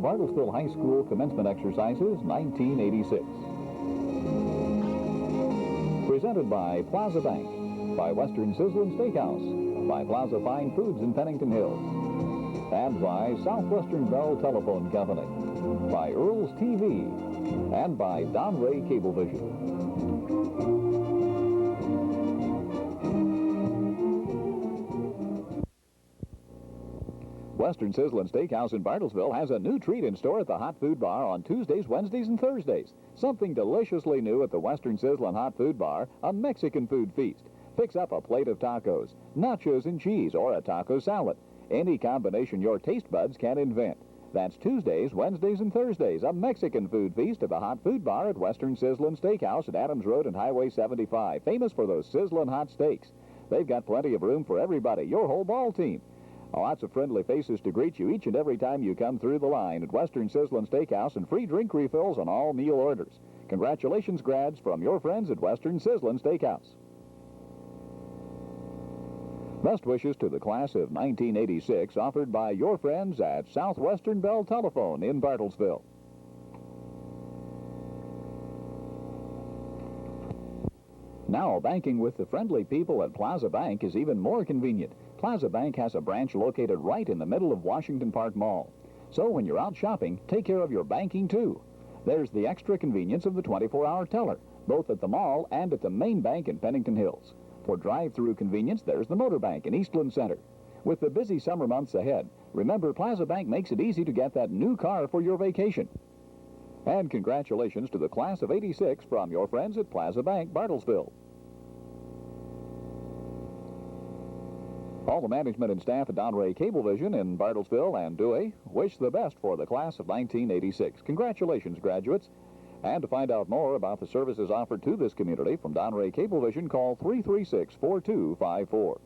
Bartlesville High School commencement exercises 1986. Presented by Plaza Bank, by Western Sizzlin' Steakhouse, by Plaza Fine Foods in Pennington Hills, and by Southwestern Bell Telephone Company, by Earl's TV, and by Donray Cablevision. Western Sizzlin' Steakhouse in Bartlesville has a new treat in store at the Hot Food Bar on Tuesdays, Wednesdays, and Thursdays. Something deliciously new at the Western Sizzlin' Hot Food Bar, a Mexican food feast. Fix up a plate of tacos, nachos and cheese, or a taco salad. Any combination your taste buds can invent. That's Tuesdays, Wednesdays, and Thursdays, a Mexican food feast at the Hot Food Bar at Western Sizzlin' Steakhouse at Adams Road and Highway 75, famous for those sizzlin' hot steaks. They've got plenty of room for everybody, your whole ball team. Lots of friendly faces to greet you each and every time you come through the line at Western Sizzlin' Steakhouse, and free drink refills on all meal orders. Congratulations, grads, from your friends at Western Sizzlin' Steakhouse. Best wishes to the class of 1986 offered by your friends at Southwestern Bell Telephone in Bartlesville. Now, banking with the friendly people at Plaza Bank is even more convenient. Plaza Bank has a branch located right in the middle of Washington Park Mall. So when you're out shopping, take care of your banking too. There's the extra convenience of the 24-hour teller, both at the mall and at the main bank in Pennington Hills. For drive-through convenience, there's the Motor Bank in Eastland Center. With the busy summer months ahead, remember Plaza Bank makes it easy to get that new car for your vacation. And congratulations to the class of '86 from your friends at Plaza Bank, Bartlesville. All the management and staff at Donray Cablevision in Bartlesville and Dewey wish the best for the class of 1986. Congratulations, graduates. And to find out more about the services offered to this community from Donray Cablevision, call 336-4254.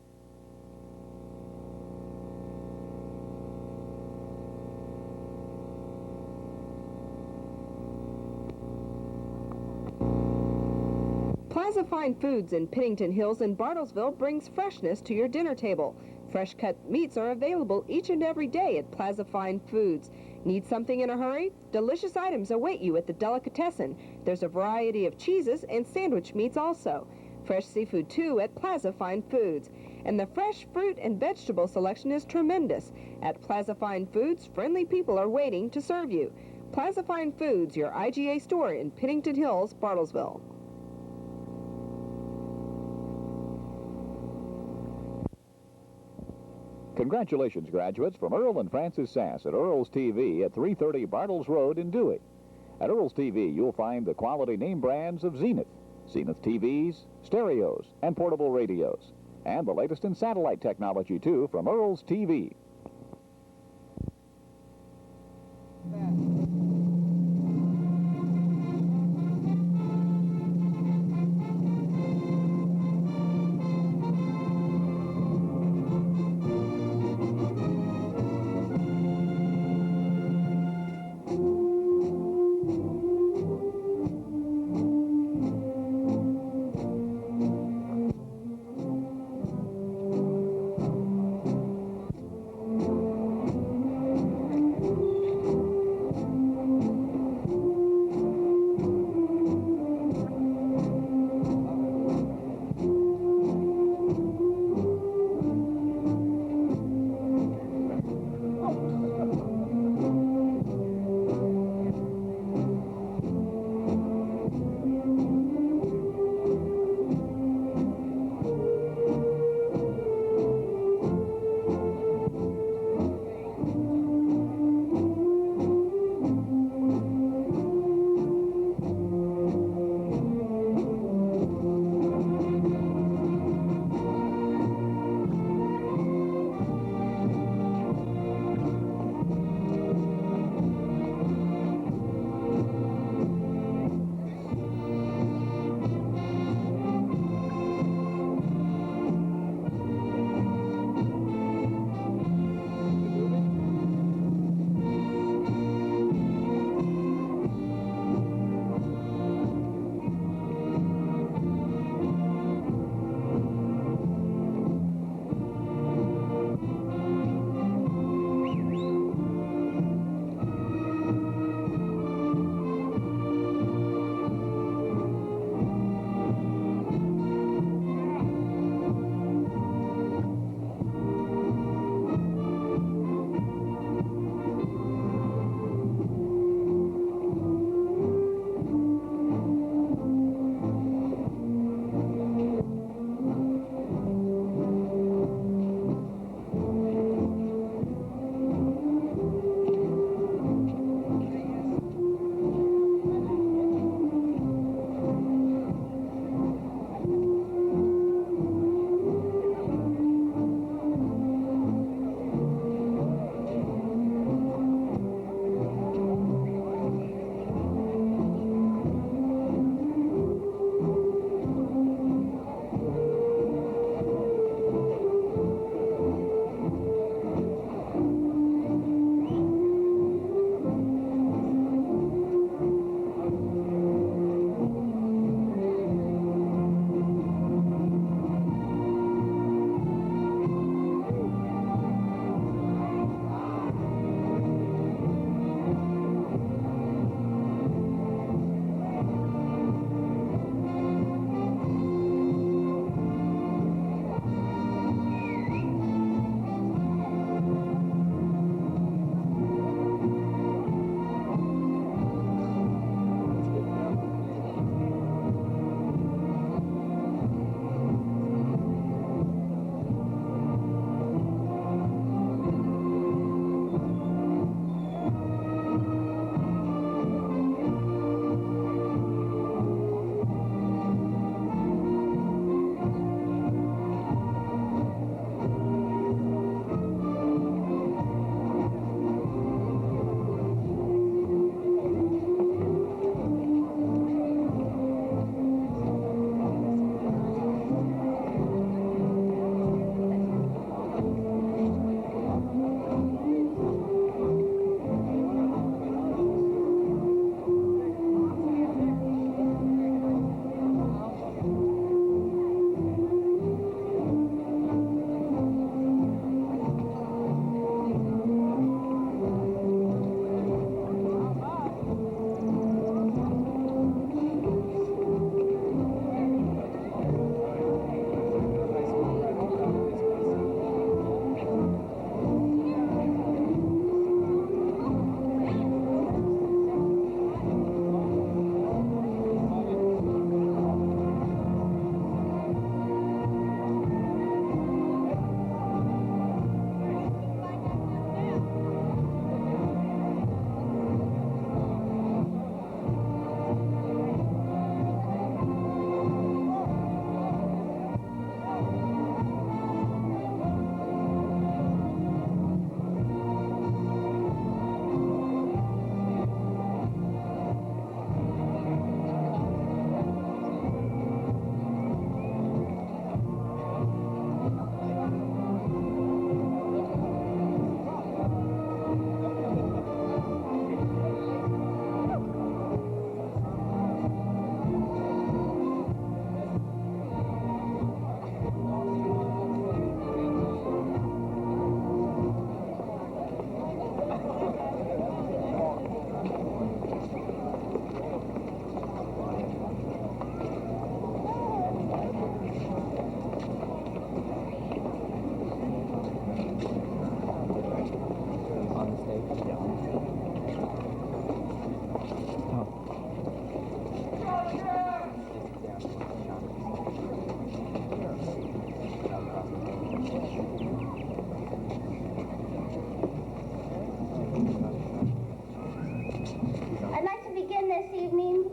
Plaza Fine Foods in Pennington Hills and Bartlesville brings freshness to your dinner table. Fresh cut meats are available each and every day at Plaza Fine Foods. Need something in a hurry? Delicious items await you at the Delicatessen. There's a variety of cheeses and sandwich meats also. Fresh seafood too at Plaza Fine Foods. And the fresh fruit and vegetable selection is tremendous. At Plaza Fine Foods, friendly people are waiting to serve you. Plaza Fine Foods, your IGA store in Pennington Hills, Bartlesville. Congratulations, graduates, from Earl and Frances Sass at Earl's TV at 330 Bartles Road in Dewey. At Earl's TV, you'll find the quality name brands of Zenith TVs, stereos, and portable radios, and the latest in satellite technology, too, from Earl's TV.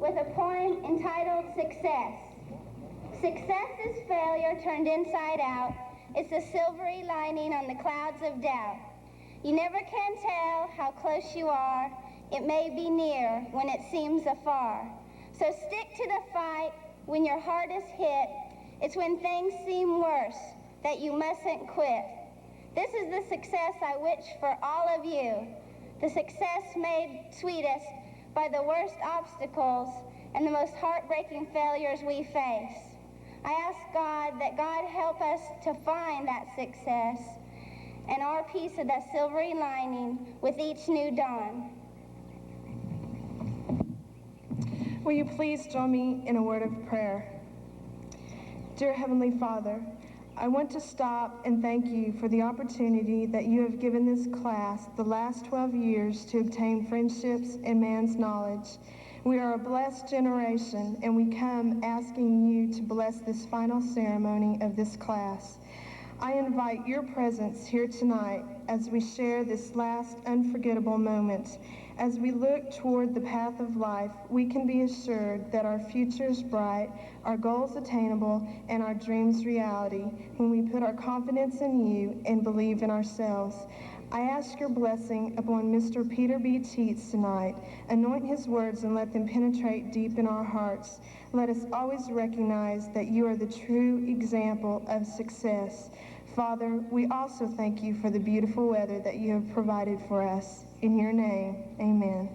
with a poem entitled Success. Success is failure turned inside out. It's a silvery lining on the clouds of doubt. You never can tell how close you are. It may be near when it seems afar. So stick to the fight when your heart is hit. It's when things seem worse that you mustn't quit. This is the success I wish for all of you. The success made sweetest by the worst obstacles and the most heartbreaking failures we face. I ask God that God help us to find that success and our piece of that silvery lining with each new dawn. Will you please join me in a word of prayer? Dear Heavenly Father, I want to stop and thank you for the opportunity that you have given this class the last 12 years to obtain friendships and man's knowledge. We are a blessed generation, and we come asking you to bless this final ceremony of this class. I invite your presence here tonight as we share this last unforgettable moment. As we look toward the path of life, we can be assured that our future is bright, our goals attainable, and our dreams reality when we put our confidence in you and believe in ourselves. I ask your blessing upon Mr. Peter B. Teets tonight. Anoint his words and let them penetrate deep in our hearts. Let us always recognize that you are the true example of success. Father, we also thank you for the beautiful weather that you have provided for us. In your name, amen.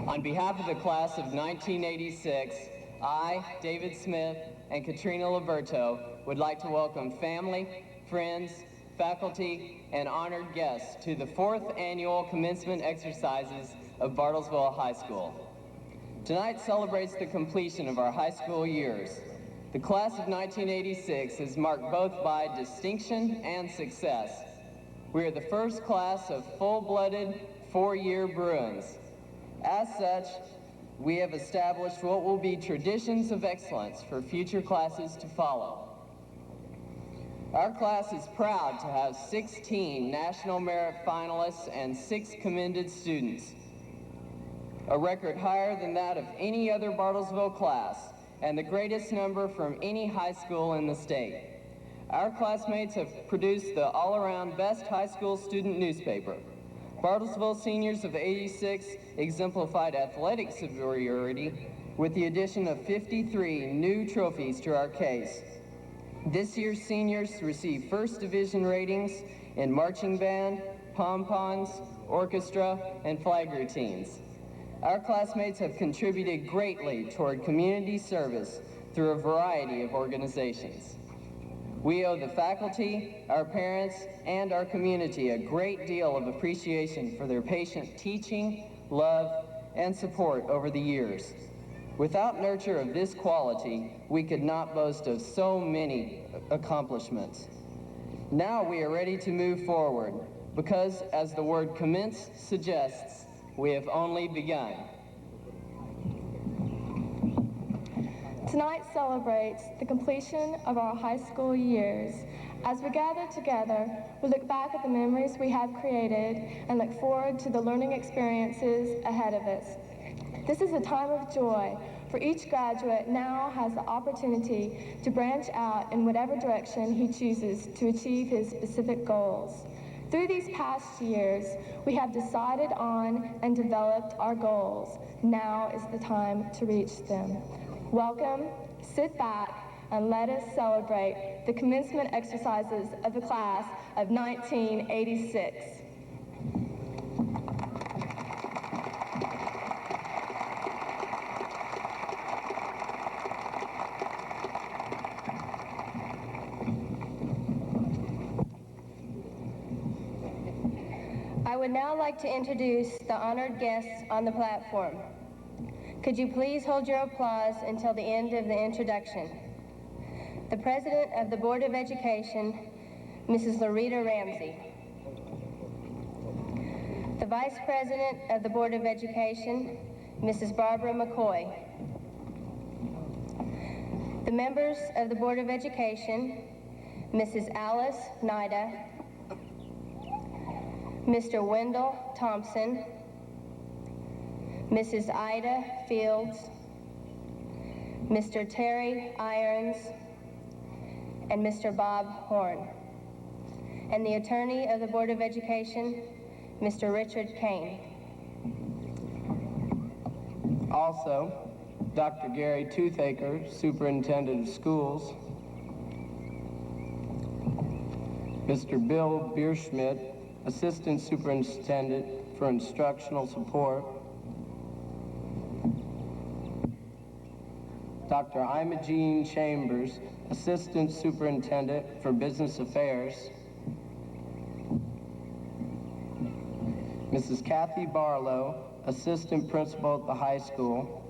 On behalf of the class of 1986, I, David Smith, and Katrina Liberto would like to welcome family, friends, faculty, and honored guests to the 4th annual commencement exercises of Bartlesville High School. Tonight celebrates the completion of our high school years. The class of 1986 is marked both by distinction and success. We are the first class of full-blooded 4-year Bruins. As such, we have established what will be traditions of excellence for future classes to follow. Our class is proud to have 16 National Merit finalists and 6 commended students, a record higher than that of any other Bartlesville class and the greatest number from any high school in the state. Our classmates have produced the all-around best high school student newspaper. Bartlesville seniors of 86 exemplified athletic superiority with the addition of 53 new trophies to our case. This year's seniors received first division ratings in marching band, pom-poms, orchestra, and flag routines. Our classmates have contributed greatly toward community service through a variety of organizations. We owe the faculty, our parents, and our community a great deal of appreciation for their patient teaching, love, and support over the years. Without nurture of this quality, we could not boast of so many accomplishments. Now we are ready to move forward, because as the word commence suggests, we have only begun. Tonight celebrates the completion of our high school years. As we gather together, we look back at the memories we have created and look forward to the learning experiences ahead of us. This is a time of joy, for each graduate now has the opportunity to branch out in whatever direction he chooses to achieve his specific goals. Through these past years, we have decided on and developed our goals. Now is the time to reach them. Welcome, sit back, and let us celebrate the commencement exercises of the class of 1986. I would now like to introduce the honored guests on the platform. Could you please hold your applause until the end of the introduction? The President of the Board of Education, Mrs. Loretta Ramsey. The Vice President of the Board of Education, Mrs. Barbara McCoy. The members of the Board of Education, Mrs. Alice Nida, Mr. Wendell Thompson, Mrs. Ida Fields, Mr. Terry Irons, and Mr. Bob Horn, and the Attorney of the Board of Education, Mr. Richard Kane. Also, Dr. Gary Toothaker, Superintendent of Schools, Mr. Bill Bierschmidt, Assistant Superintendent for Instructional Support, Dr. Imogene Chambers, Assistant Superintendent for Business Affairs, Mrs. Kathy Barlow, Assistant Principal at the high school,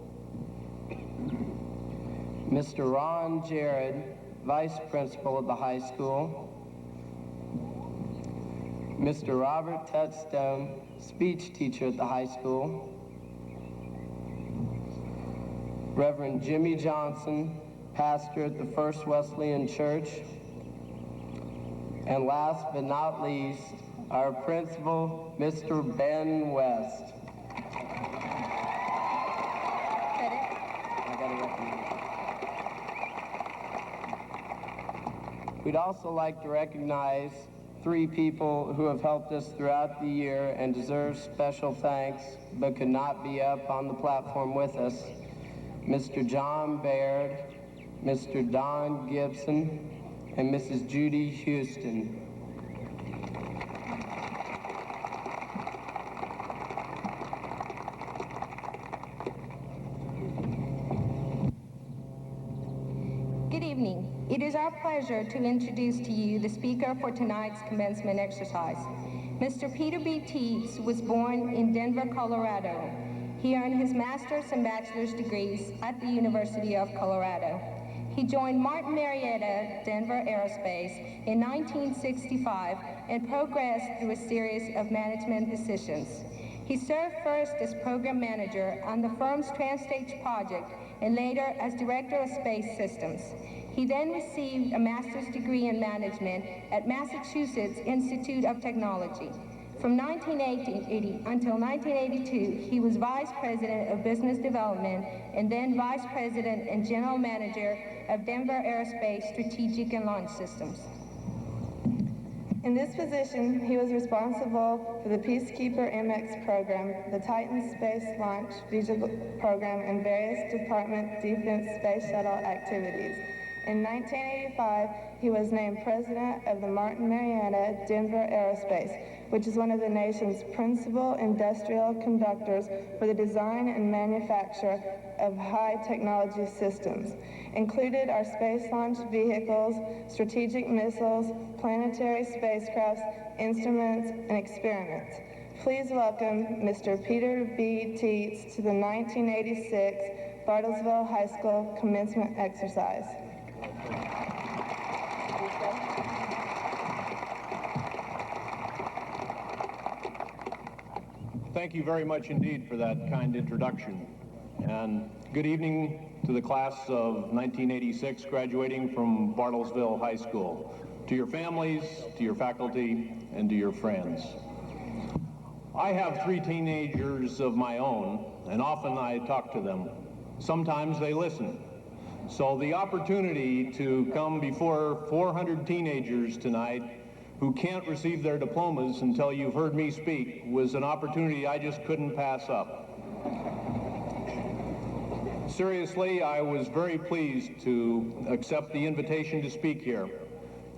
Mr. Ron Jared, Vice Principal at the high school, Mr. Robert Tutstone, Speech Teacher at the high school, Reverend Jimmy Johnson, Pastor at the First Wesleyan Church, and last but not least, our Principal, Mr. Ben West. We'd also like to recognize 3 people who have helped us throughout the year and deserve special thanks, but could not be up on the platform with us. Mr. John Baird, Mr. Don Gibson, and Mrs. Judy Houston. Good evening. It is our pleasure to introduce to you the speaker for tonight's commencement exercise. Mr. Peter B. Teets was born in Denver, Colorado. He earned his master's and bachelor's degrees at the University of Colorado. He joined Martin Marietta Denver Aerospace in 1965 and progressed through a series of management positions. He served first as program manager on the firm's Transstage project and later as director of space systems. He then received a master's degree in management at Massachusetts Institute of Technology. From 1980 until 1982, he was vice president of business development and then vice president and general manager of Denver Aerospace Strategic and Launch Systems. In this position, he was responsible for the Peacekeeper MX program, the Titan Space Launch Vehicle program, and various Department Defense Space Shuttle activities. In 1985, he was named president of the Martin Marietta Denver Aerospace, which is one of the nation's principal industrial conductors for the design and manufacture of high technology systems. Included are space launch vehicles, strategic missiles, planetary spacecrafts, instruments, and experiments. Please welcome Mr. Peter B. Teets to the 1986 Bartlesville High School commencement exercise. Thank you very much indeed for that kind introduction. And good evening to the class of 1986 graduating from Bartlesville High School, to your families, to your faculty, and to your friends. I have 3 teenagers of my own, and often I talk to them. Sometimes they listen. So the opportunity to come before 400 teenagers tonight who can't receive their diplomas until you've heard me speak was an opportunity I just couldn't pass up. Seriously, I was very pleased to accept the invitation to speak here.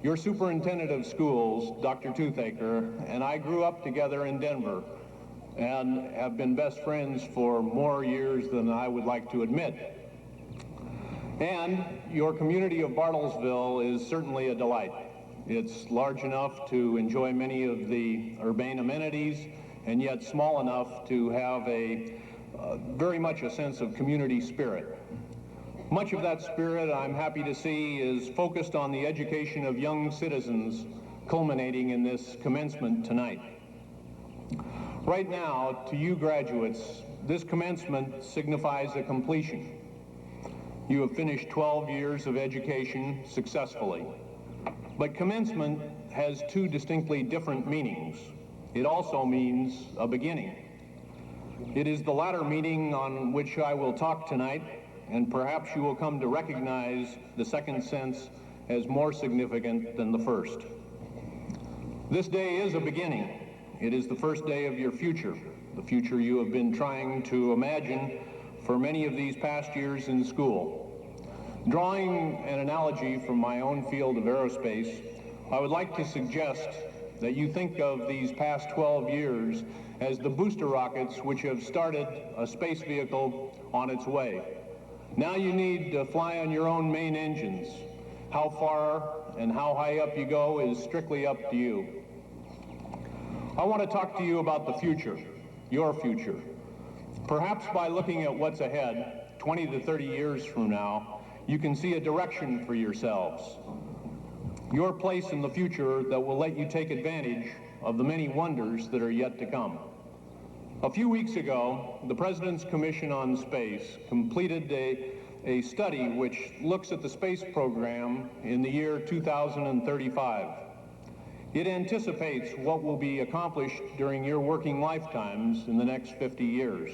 Your superintendent of schools, Dr. Toothaker, and I grew up together in Denver and have been best friends for more years than I would like to admit. And your community of Bartlesville is certainly a delight. It's large enough to enjoy many of the urbane amenities, and yet small enough to have very much a sense of community spirit. Much of that spirit, I'm happy to see, is focused on the education of young citizens, culminating in this commencement tonight. Right now, to you graduates, this commencement signifies a completion. You have finished 12 years of education successfully. But commencement has two distinctly different meanings. It also means a beginning. It is the latter meaning on which I will talk tonight, and perhaps you will come to recognize the second sense as more significant than the first. This day is a beginning. It is the first day of your future, the future you have been trying to imagine for many of these past years in school. Drawing an analogy from my own field of aerospace, I would like to suggest that you think of these past 12 years as the booster rockets which have started a space vehicle on its way. Now you need to fly on your own main engines. How far and how high up you go is strictly up to you. I want to talk to you about the future, your future. Perhaps by looking at what's ahead, 20 to 30 years from now, you can see a direction for yourselves. Your place in the future that will let you take advantage of the many wonders that are yet to come. A few weeks ago, the President's Commission on Space completed a study which looks at the space program in the year 2035. It anticipates what will be accomplished during your working lifetimes in the next 50 years.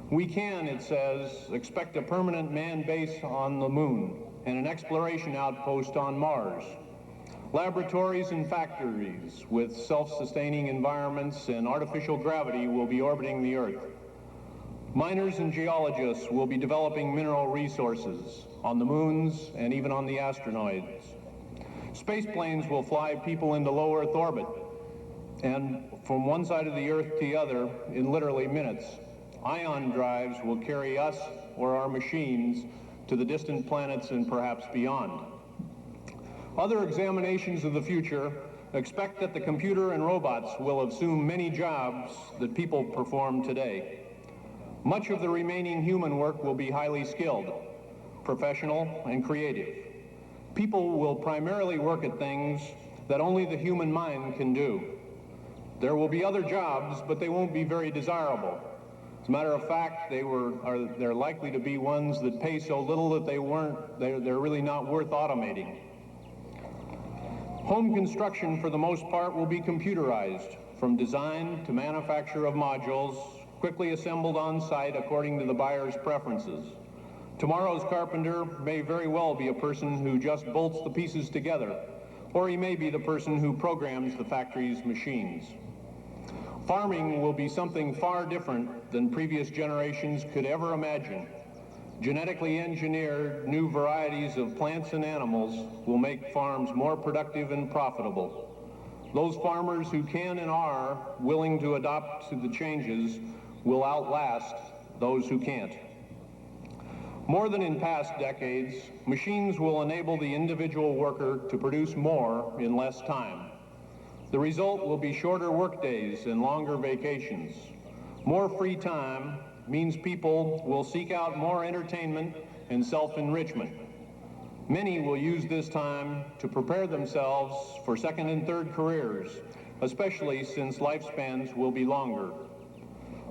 We can, it says, expect a permanent manned base on the moon and an exploration outpost on Mars. Laboratories and factories with self-sustaining environments and artificial gravity will be orbiting the Earth. Miners and geologists will be developing mineral resources on the moons and even on the asteroids. Space planes will fly people into low Earth orbit and from one side of the Earth to the other in literally minutes. Ion drives will carry us or our machines to the distant planets and perhaps beyond. Other examinations of the future expect that the computer and robots will assume many jobs that people perform today. Much of the remaining human work will be highly skilled, professional, and creative. People will primarily work at things that only the human mind can do. There will be other jobs, but they won't be very desirable. As a matter of fact, they're likely to be ones that pay so little that they're really not worth automating. Home construction, for the most part, will be computerized, from design to manufacture of modules, quickly assembled on site according to the buyer's preferences. Tomorrow's carpenter may very well be a person who just bolts the pieces together, or he may be the person who programs the factory's machines. Farming will be something far different than previous generations could ever imagine. Genetically engineered new varieties of plants and animals will make farms more productive and profitable. Those farmers who can and are willing to adopt to the changes will outlast those who can't. More than in past decades, machines will enable the individual worker to produce more in less time. The result will be shorter workdays and longer vacations. More free time means people will seek out more entertainment and self-enrichment. Many will use this time to prepare themselves for second and third careers, especially since lifespans will be longer.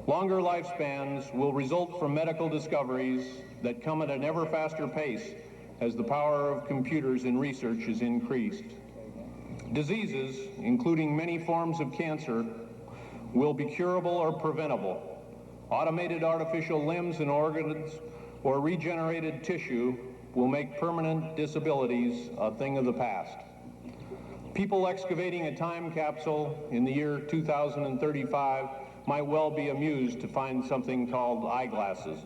Longer lifespans will result from medical discoveries that come at an ever faster pace as the power of computers in research is increased. Diseases, including many forms of cancer, will be curable or preventable. Automated artificial limbs and organs or regenerated tissue will make permanent disabilities a thing of the past. People excavating a time capsule in the year 2035 might well be amused to find something called eyeglasses.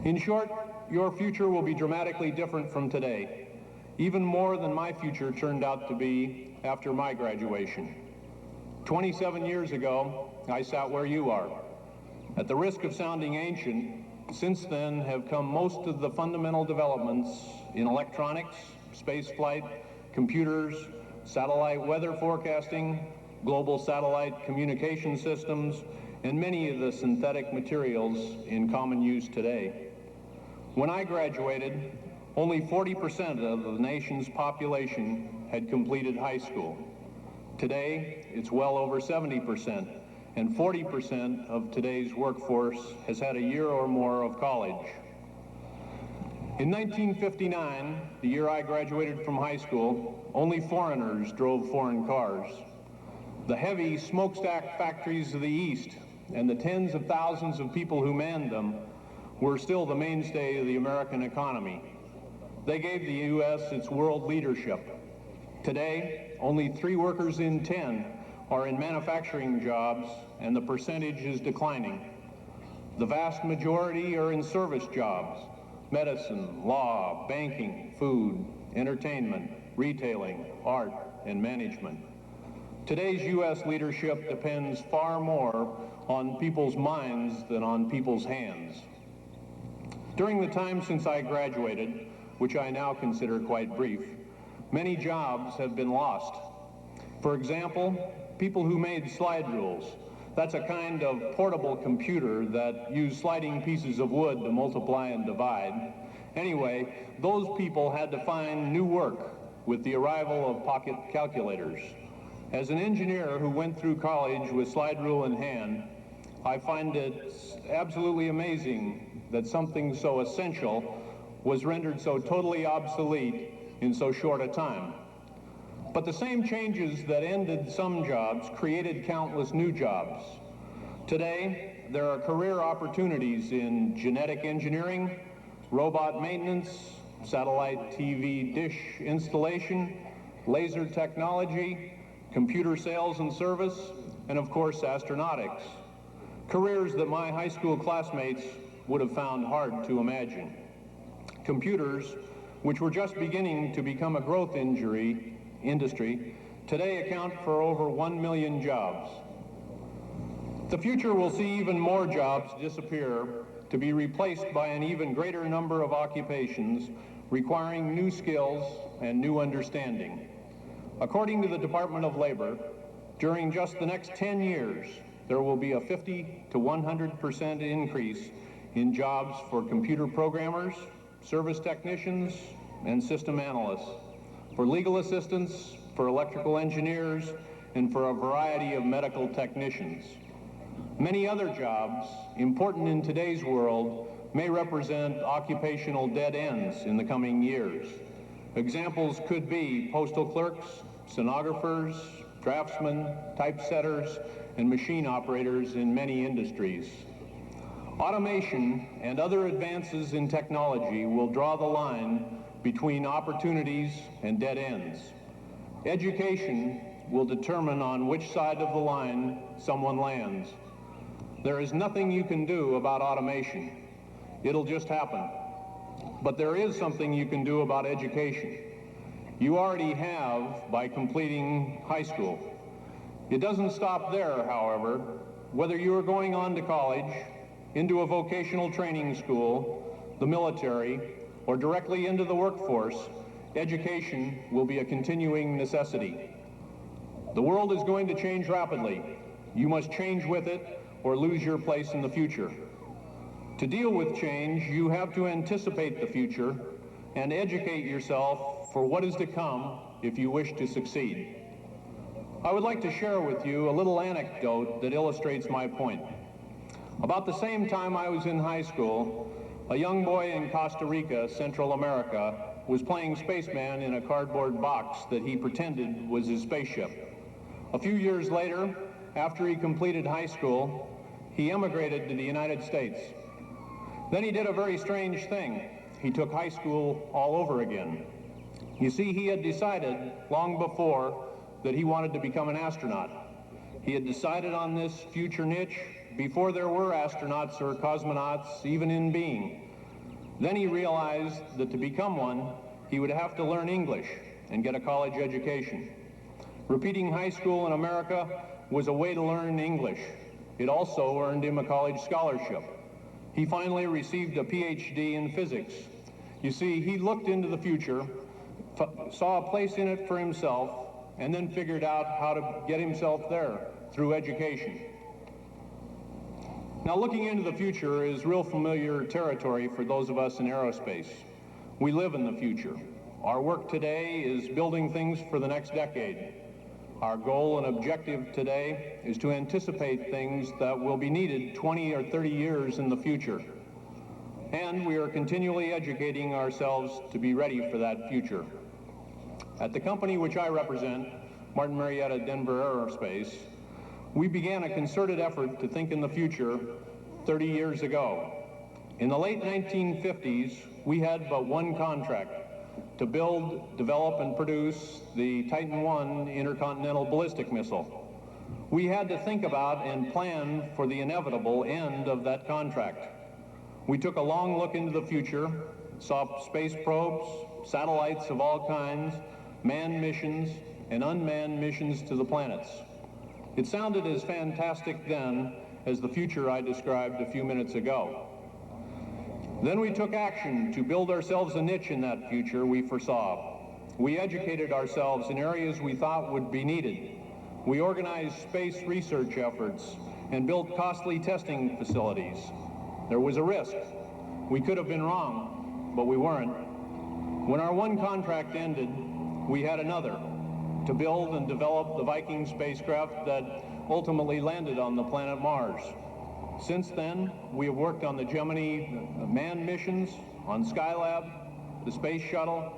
In short, your future will be dramatically different from today, even more than my future turned out to be after my graduation. 27 years ago, I sat where you are. At the risk of sounding ancient, since then have come most of the fundamental developments in electronics, spaceflight, computers, satellite weather forecasting, global satellite communication systems, and many of the synthetic materials in common use today. When I graduated, only 40% of the nation's population had completed high school. Today, it's well over 70%, and 40% of today's workforce has had a year or more of college. In 1959, the year I graduated from high school, only foreigners drove foreign cars. The heavy smokestack factories of the East and the tens of thousands of people who manned them were still the mainstay of the American economy. They gave the U.S. its world leadership. Today, only 3 workers in 10 are in manufacturing jobs, and the percentage is declining. The vast majority are in service jobs: medicine, law, banking, food, entertainment, retailing, art, and management. Today's U.S. leadership depends far more on people's minds than on people's hands. During the time since I graduated, which I now consider quite brief, many jobs have been lost. For example, people who made slide rules. That's a kind of portable computer that used sliding pieces of wood to multiply and divide. Anyway, those people had to find new work with the arrival of pocket calculators. As an engineer who went through college with slide rule in hand, I find it absolutely amazing that something so essential was rendered so totally obsolete in so short a time. But the same changes that ended some jobs created countless new jobs. Today, there are career opportunities in genetic engineering, robot maintenance, satellite TV dish installation, laser technology, computer sales and service, and of course, astronautics. Careers that my high school classmates would have found hard to imagine. Computers, which were just beginning to become a growth industry, today account for over 1 million jobs. The future will see even more jobs disappear to be replaced by an even greater number of occupations requiring new skills and new understanding. According to the Department of Labor, during just the next 10 years, there will be a 50 to 100% increase in jobs for computer programmers, service technicians, and system analysts, for legal assistants, for electrical engineers, and for a variety of medical technicians. Many other jobs, important in today's world, may represent occupational dead ends in the coming years. Examples could be postal clerks, stenographers, draftsmen, typesetters, and machine operators in many industries. Automation and other advances in technology will draw the line between opportunities and dead ends. Education will determine on which side of the line someone lands. There is nothing you can do about automation. It'll just happen. But there is something you can do about education. You already have by completing high school. It doesn't stop there, however. Whether you are going on to college, into a vocational training school, the military, or directly into the workforce, education will be a continuing necessity. The world is going to change rapidly. You must change with it or lose your place in the future. To deal with change, you have to anticipate the future and educate yourself for what is to come if you wish to succeed. I would like to share with you a little anecdote that illustrates my point. About the same time I was in high school, a young boy in Costa Rica, Central America, was playing spaceman in a cardboard box that he pretended was his spaceship. A few years later, after he completed high school, he emigrated to the United States. Then he did a very strange thing. He took high school all over again. You see, he had decided long before that he wanted to become an astronaut. He had decided on this future niche before there were astronauts or cosmonauts even in being. Then he realized that to become one, he would have to learn English and get a college education. Repeating high school in America was a way to learn English. It also earned him a college scholarship. He finally received a PhD in physics. You see, he looked into the future saw a place in it for himself, and then figured out how to get himself there through education. Now, looking into the future is real familiar territory for those of us in aerospace. We live in the future. Our work today is building things for the next decade. Our goal and objective today is to anticipate things that will be needed 20 or 30 years in the future. And we are continually educating ourselves to be ready for that future. At the company which I represent, Martin Marietta Denver Aerospace, we began a concerted effort to think in the future 30 years ago. In the late 1950s, we had but one contract: to build, develop, and produce the Titan I intercontinental ballistic missile. We had to think about and plan for the inevitable end of that contract. We took a long look into the future, saw space probes, satellites of all kinds, manned missions, and unmanned missions to the planets. It sounded as fantastic then as the future I described a few minutes ago. Then we took action to build ourselves a niche in that future we foresaw. We educated ourselves in areas we thought would be needed. We organized space research efforts and built costly testing facilities. There was a risk. We could have been wrong, but we weren't. When our one contract ended, we had another: to build and develop the Viking spacecraft that ultimately landed on the planet Mars. Since then, we have worked on the Gemini manned missions, on Skylab, the Space Shuttle,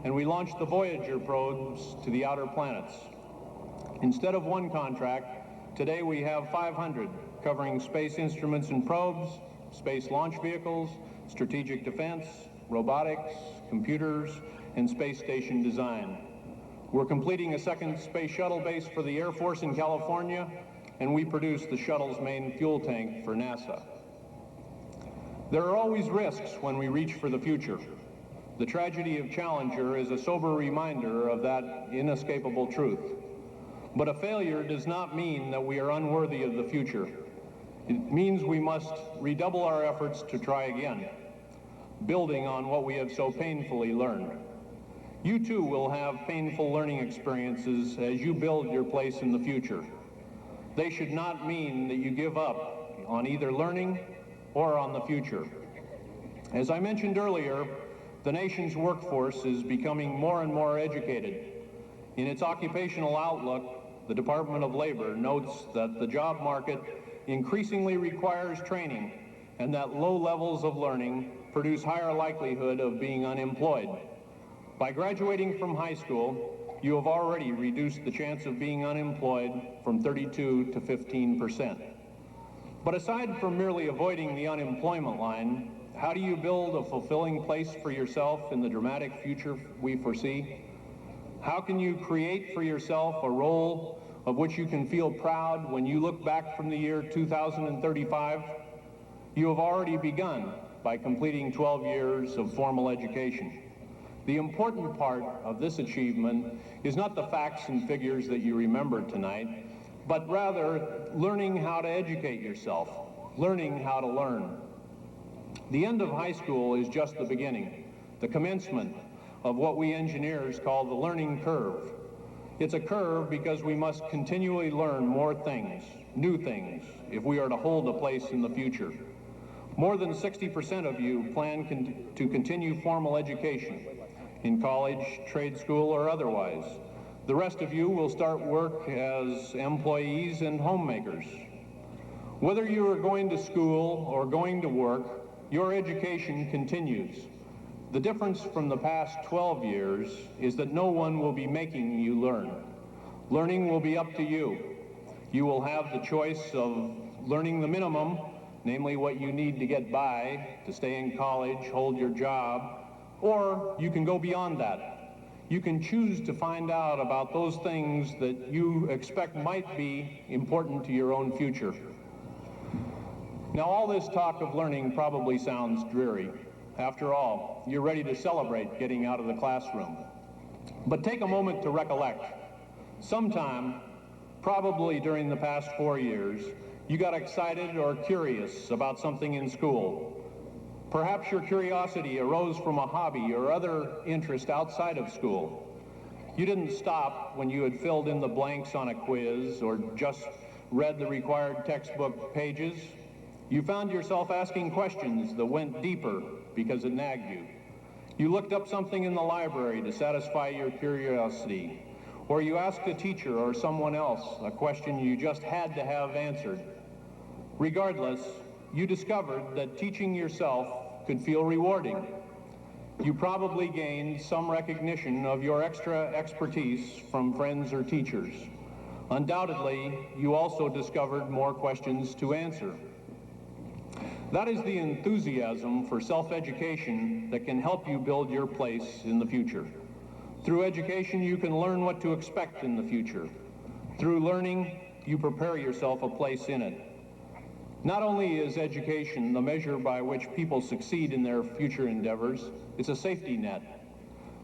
and we launched the Voyager probes to the outer planets. Instead of one contract, today we have 500, covering space instruments and probes, space launch vehicles, strategic defense, robotics, computers, and space station design. We're completing a second space shuttle base for the Air Force in California, and we produce the shuttle's main fuel tank for NASA. There are always risks when we reach for the future. The tragedy of Challenger is a sober reminder of that inescapable truth. But a failure does not mean that we are unworthy of the future. It means we must redouble our efforts to try again, building on what we have so painfully learned. You too will have painful learning experiences as you build your place in the future. They should not mean that you give up on either learning or on the future. As I mentioned earlier, the nation's workforce is becoming more and more educated. In its occupational outlook, the Department of Labor notes that the job market increasingly requires training and that low levels of learning produce higher likelihood of being unemployed. By graduating from high school, you have already reduced the chance of being unemployed from 32 to 15%. But aside from merely avoiding the unemployment line, how do you build a fulfilling place for yourself in the dramatic future we foresee? How can you create for yourself a role of which you can feel proud when you look back from the year 2035? You have already begun by completing 12 years of formal education. The important part of this achievement is not the facts and figures that you remember tonight, but rather learning how to educate yourself, learning how to learn. The end of high school is just the beginning, the commencement of what we engineers call the learning curve. It's a curve because we must continually learn more things, new things, if we are to hold a place in the future. More than 60% of you plan to continue formal education in college, trade school, or otherwise. The rest of you will start work as employees and homemakers. Whether you are going to school or going to work, your education continues. The difference from the past 12 years is that no one will be making you learn. Learning will be up to you. You will have the choice of learning the minimum, namely what you need to get by, to stay in college, hold your job, or you can go beyond that. You can choose to find out about those things that you expect might be important to your own future. Now, all this talk of learning probably sounds dreary. After all, you're ready to celebrate getting out of the classroom. But take a moment to recollect. Sometime, probably during the past 4 years, you got excited or curious about something in school. Perhaps your curiosity arose from a hobby or other interest outside of school. You didn't stop when you had filled in the blanks on a quiz or just read the required textbook pages. You found yourself asking questions that went deeper because it nagged you. You looked up something in the library to satisfy your curiosity, or you asked a teacher or someone else a question you just had to have answered. Regardless, you discovered that teaching yourself could feel rewarding. You probably gained some recognition of your extra expertise from friends or teachers. Undoubtedly, you also discovered more questions to answer. That is the enthusiasm for self-education that can help you build your place in the future. Through education, you can learn what to expect in the future. Through learning, you prepare yourself a place in it. Not only is education the measure by which people succeed in their future endeavors, it's a safety net.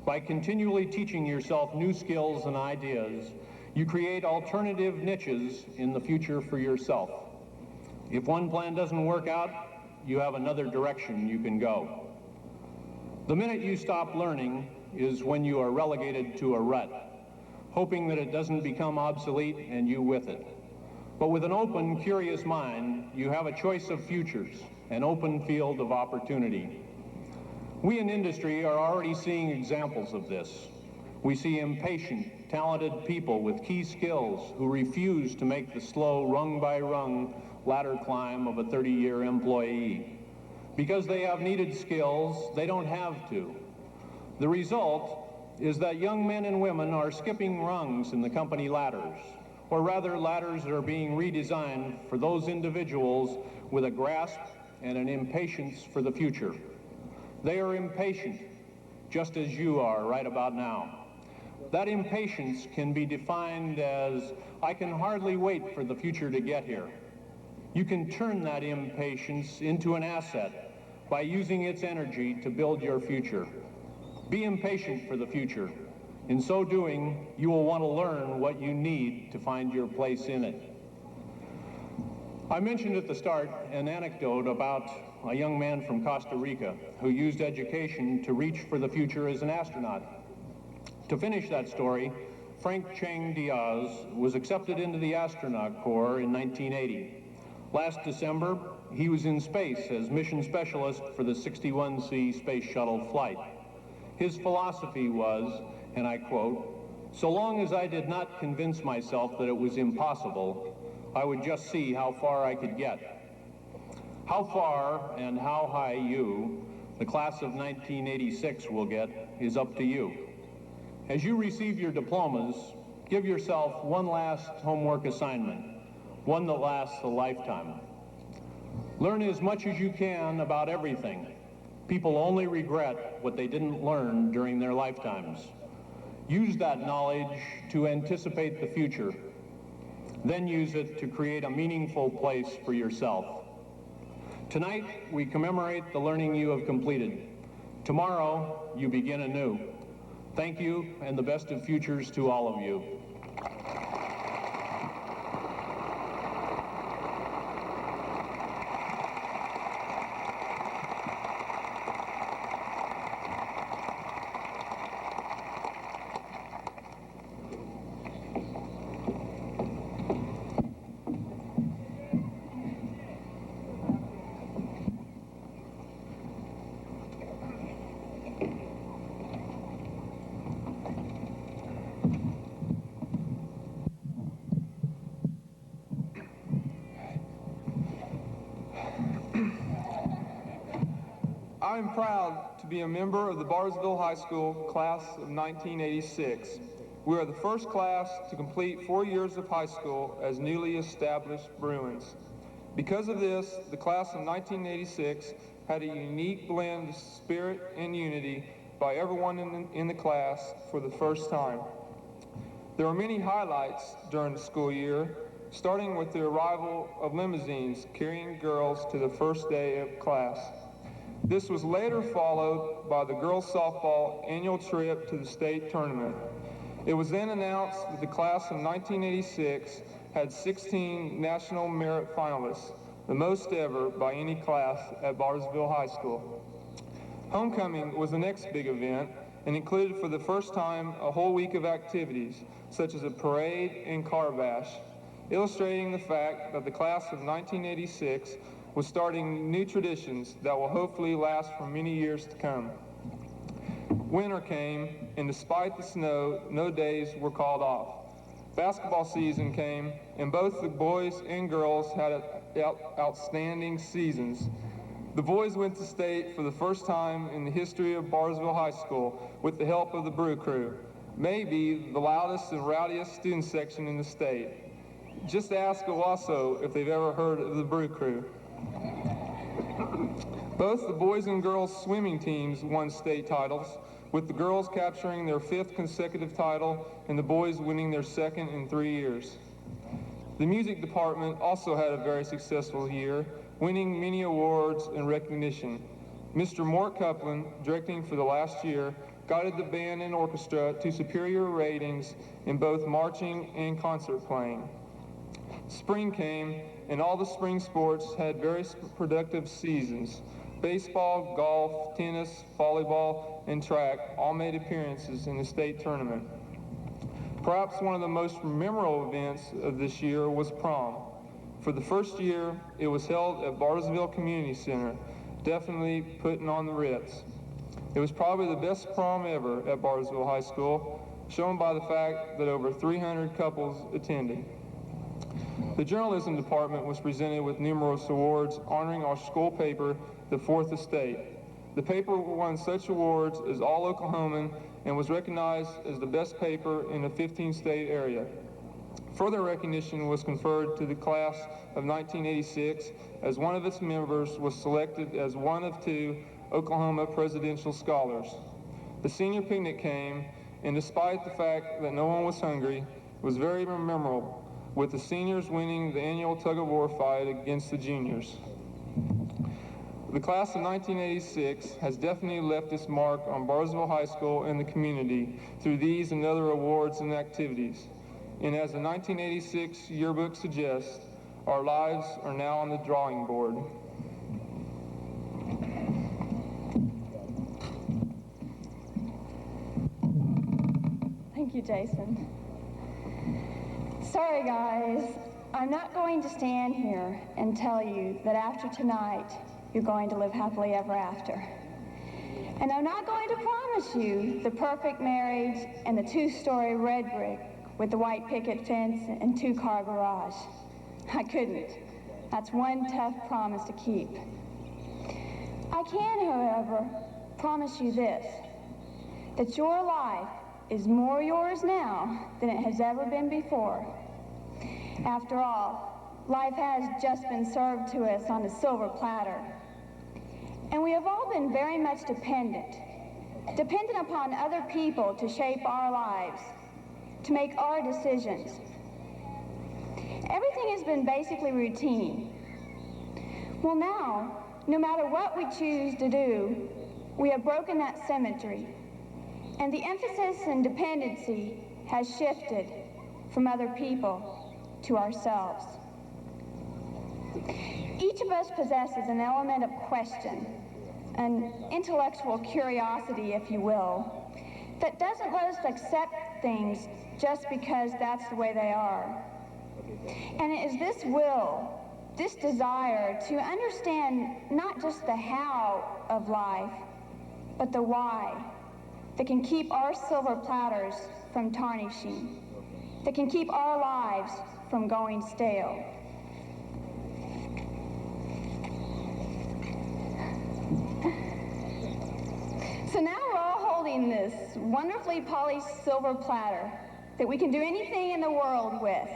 By continually teaching yourself new skills and ideas, you create alternative niches in the future for yourself. If one plan doesn't work out, you have another direction you can go. The minute you stop learning is when you are relegated to a rut, hoping that it doesn't become obsolete and you with it. But with an open, curious mind, you have a choice of futures, an open field of opportunity. We in industry are already seeing examples of this. We see impatient, talented people with key skills who refuse to make the slow, rung-by-rung ladder climb of a 30-year employee. Because they have needed skills, they don't have to. The result is that young men and women are skipping rungs in the company ladders, or rather ladders that are being redesigned for those individuals with a grasp and an impatience for the future. They are impatient, just as you are right about now. That impatience can be defined as, I can hardly wait for the future to get here. You can turn that impatience into an asset by using its energy to build your future. Be impatient for the future. In so doing, you will want to learn what you need to find your place in it. I mentioned at the start an anecdote about a young man from Costa Rica who used education to reach for the future as an astronaut. To finish that story, Frank Chang Diaz was accepted into the astronaut corps in 1980. Last December, he was in space as mission specialist for the 61C space shuttle flight. His philosophy was, and I quote, "So long as I did not convince myself that it was impossible, I would just see how far I could get." How far and how high you, the class of 1986, will get is up to you. As you receive your diplomas, give yourself one last homework assignment, one that lasts a lifetime. Learn as much as you can about everything. People only regret what they didn't learn during their lifetimes. Use that knowledge to anticipate the future. Then use it to create a meaningful place for yourself. Tonight, we commemorate the learning you have completed. Tomorrow, you begin anew. Thank you, and the best of futures to all of you. I am proud to be a member of the Bartlesville High School class of 1986. We are the first class to complete 4 years of high school as newly established Bruins. Because of this, the class of 1986 had a unique blend of spirit and unity by everyone in the class for the first time. There are many highlights during the school year, starting with the arrival of limousines carrying girls to the first day of class. This was later followed by the girls' softball annual trip to the state tournament. It was then announced that the class of 1986 had 16 national merit finalists, the most ever by any class at Bartlesville High School. Homecoming was the next big event and included for the first time a whole week of activities, such as a parade and car bash, illustrating the fact that the class of 1986 was starting new traditions that will hopefully last for many years to come. Winter came, and despite the snow, no days were called off. Basketball season came, and both the boys and girls had outstanding seasons. The boys went to state for the first time in the history of Bartlesville High School with the help of the Brew Crew, maybe the loudest and rowdiest student section in the state. Just ask Owasso if they've ever heard of the Brew Crew. Both the boys and girls swimming teams won state titles, with the girls capturing their 5th consecutive title and the boys winning their 2nd in 3 years. The music department also had a very successful year, winning many awards and recognition. Mr. Mort Copeland, directing for the last year, guided the band and orchestra to superior ratings in both marching and concert playing. Spring came, and all the spring sports had very productive seasons. Baseball, golf, tennis, volleyball, and track all made appearances in the state tournament. Perhaps one of the most memorable events of this year was prom. For the first year, it was held at Bartlesville Community Center, definitely putting on the Ritz. It was probably the best prom ever at Bartlesville High School, shown by the fact that over 300 couples attended. The journalism department was presented with numerous awards honoring our school paper, The Fourth Estate. The paper won such awards as All Oklahoman and was recognized as the best paper in the 15-state area. Further recognition was conferred to the class of 1986 as one of its members was selected as one of 2 Oklahoma Presidential Scholars. The senior picnic came, and despite the fact that no one was hungry, it was very memorable, with the seniors winning the annual tug-of-war fight against the juniors. The class of 1986 has definitely left its mark on Bartlesville High School and the community through these and other awards and activities. And as the 1986 yearbook suggests, our lives are now on the drawing board. Thank you, Jason. Sorry, guys. I'm not going to stand here and tell you that after tonight, you're going to live happily ever after. And I'm not going to promise you the perfect marriage and the 2-story red brick with the white picket fence and 2-car garage. I couldn't. That's one tough promise to keep. I can, however, promise you this, that your life is more yours now than it has ever been before. After all, life has just been served to us on a silver platter. And we have all been very much dependent upon other people to shape our lives, to make our decisions. Everything has been basically routine. Well, now, no matter what we choose to do, we have broken that symmetry, and the emphasis and dependency has shifted from other people to ourselves. Each of us possesses an element of question, an intellectual curiosity, if you will, that doesn't let us accept things just because that's the way they are. And it is this will, this desire to understand not just the how of life, but the why, that can keep our silver platters from tarnishing, that can keep our lives from going stale. So now we're all holding this wonderfully polished silver platter that we can do anything in the world with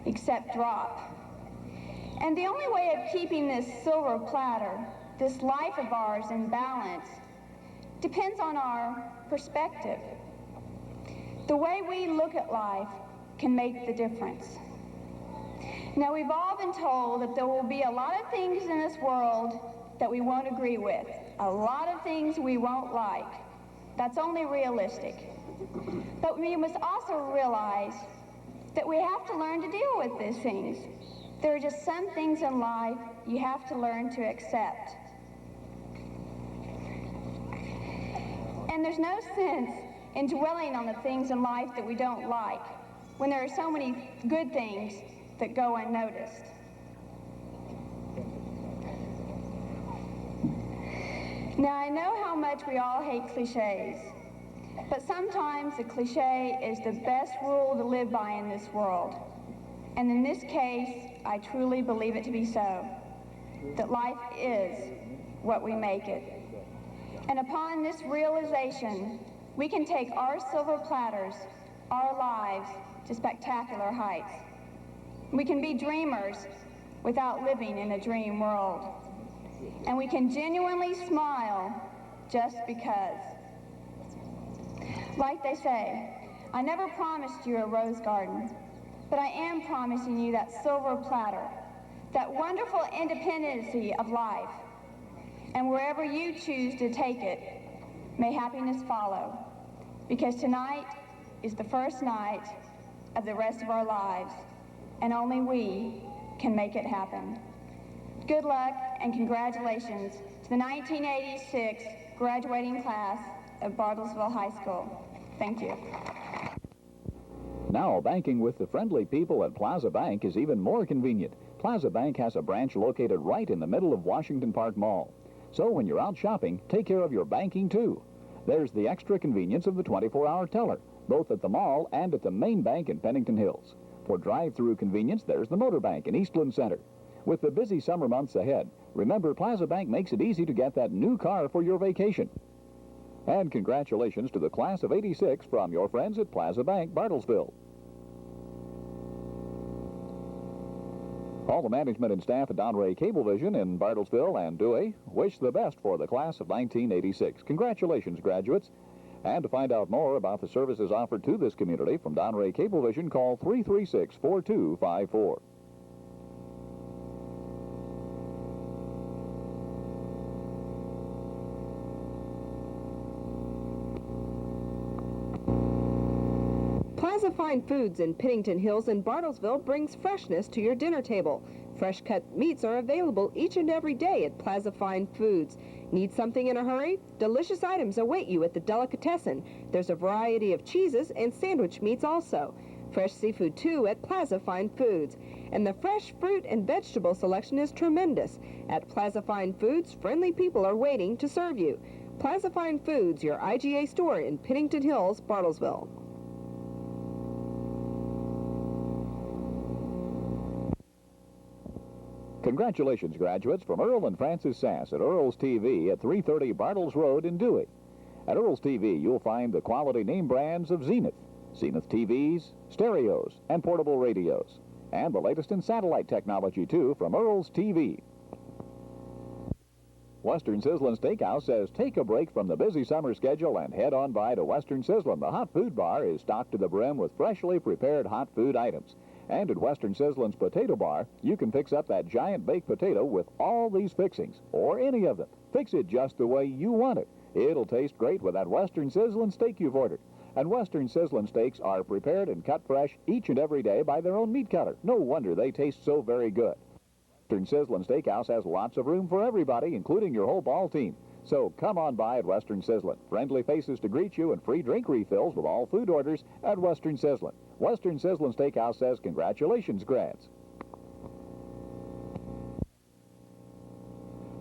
except drop. And the only way of keeping this silver platter, this life of ours in balance, depends on our perspective. The way we look at life can make the difference. Now, we've all been told that there will be a lot of things in this world that we won't agree with, a lot of things we won't like. That's only realistic. But we must also realize that we have to learn to deal with these things. There are just some things in life you have to learn to accept. And there's no sense in dwelling on the things in life that we don't like when there are so many good things that go unnoticed. Now, I know how much we all hate cliches, but sometimes a cliche is the best rule to live by in this world. And in this case, I truly believe it to be so, that life is what we make it. And upon this realization, we can take our silver platters, our lives, to spectacular heights. We can be dreamers without living in a dream world. And we can genuinely smile just because. Like they say, I never promised you a rose garden, but I am promising you that silver platter, that wonderful independency of life. And wherever you choose to take it, may happiness follow, because tonight is the first night of the rest of our lives, and only we can make it happen. Good luck and congratulations to the 1986 graduating class of Bartlesville High School. Thank you. Now, banking with the friendly people at Plaza Bank is even more convenient. Plaza Bank has a branch located right in the middle of Washington Park Mall. So when you're out shopping, take care of your banking too. There's the extra convenience of the 24-hour teller, both at the mall and at the main bank in Pennington Hills. For drive-through convenience, there's the Motor Bank in Eastland Center. With the busy summer months ahead, remember Plaza Bank makes it easy to get that new car for your vacation. And congratulations to the class of '86 from your friends at Plaza Bank, Bartlesville. All the management and staff at Donray Cablevision in Bartlesville and Dewey wish the best for the class of 1986. Congratulations, graduates. And to find out more about the services offered to this community from Donray Cablevision, call 336-4254. Plaza Fine Foods in Pennington Hills and Bartlesville brings freshness to your dinner table. Fresh cut meats are available each and every day at Plaza Fine Foods. Need something in a hurry? Delicious items await you at the Delicatessen. There's a variety of cheeses and sandwich meats also. Fresh seafood too at Plaza Fine Foods. And the fresh fruit and vegetable selection is tremendous. At Plaza Fine Foods, friendly people are waiting to serve you. Plaza Fine Foods, your IGA store in Pennington Hills, Bartlesville. Congratulations, graduates, from Earl and Frances Sass at Earl's TV at 330 Bartles Road in Dewey. At Earl's TV, you'll find the quality name brands of Zenith TVs, stereos, and portable radios, and the latest in satellite technology, too, from Earl's TV. Western Sizzlin' Steakhouse says take a break from the busy summer schedule and head on by to Western Sizzlin'. The hot food bar is stocked to the brim with freshly prepared hot food items. And at Western Sizzlin's Potato Bar, you can fix up that giant baked potato with all these fixings, or any of them. Fix it just the way you want it. It'll taste great with that Western Sizzlin' steak you've ordered. And Western Sizzlin' steaks are prepared and cut fresh each and every day by their own meat cutter. No wonder they taste so very good. Western Sizzlin' Steakhouse has lots of room for everybody, including your whole ball team. So come on by at Western Sizzlin'. Friendly faces to greet you and free drink refills with all food orders at Western Sizzlin'. Western Sizzlin' Steakhouse says congratulations, grads.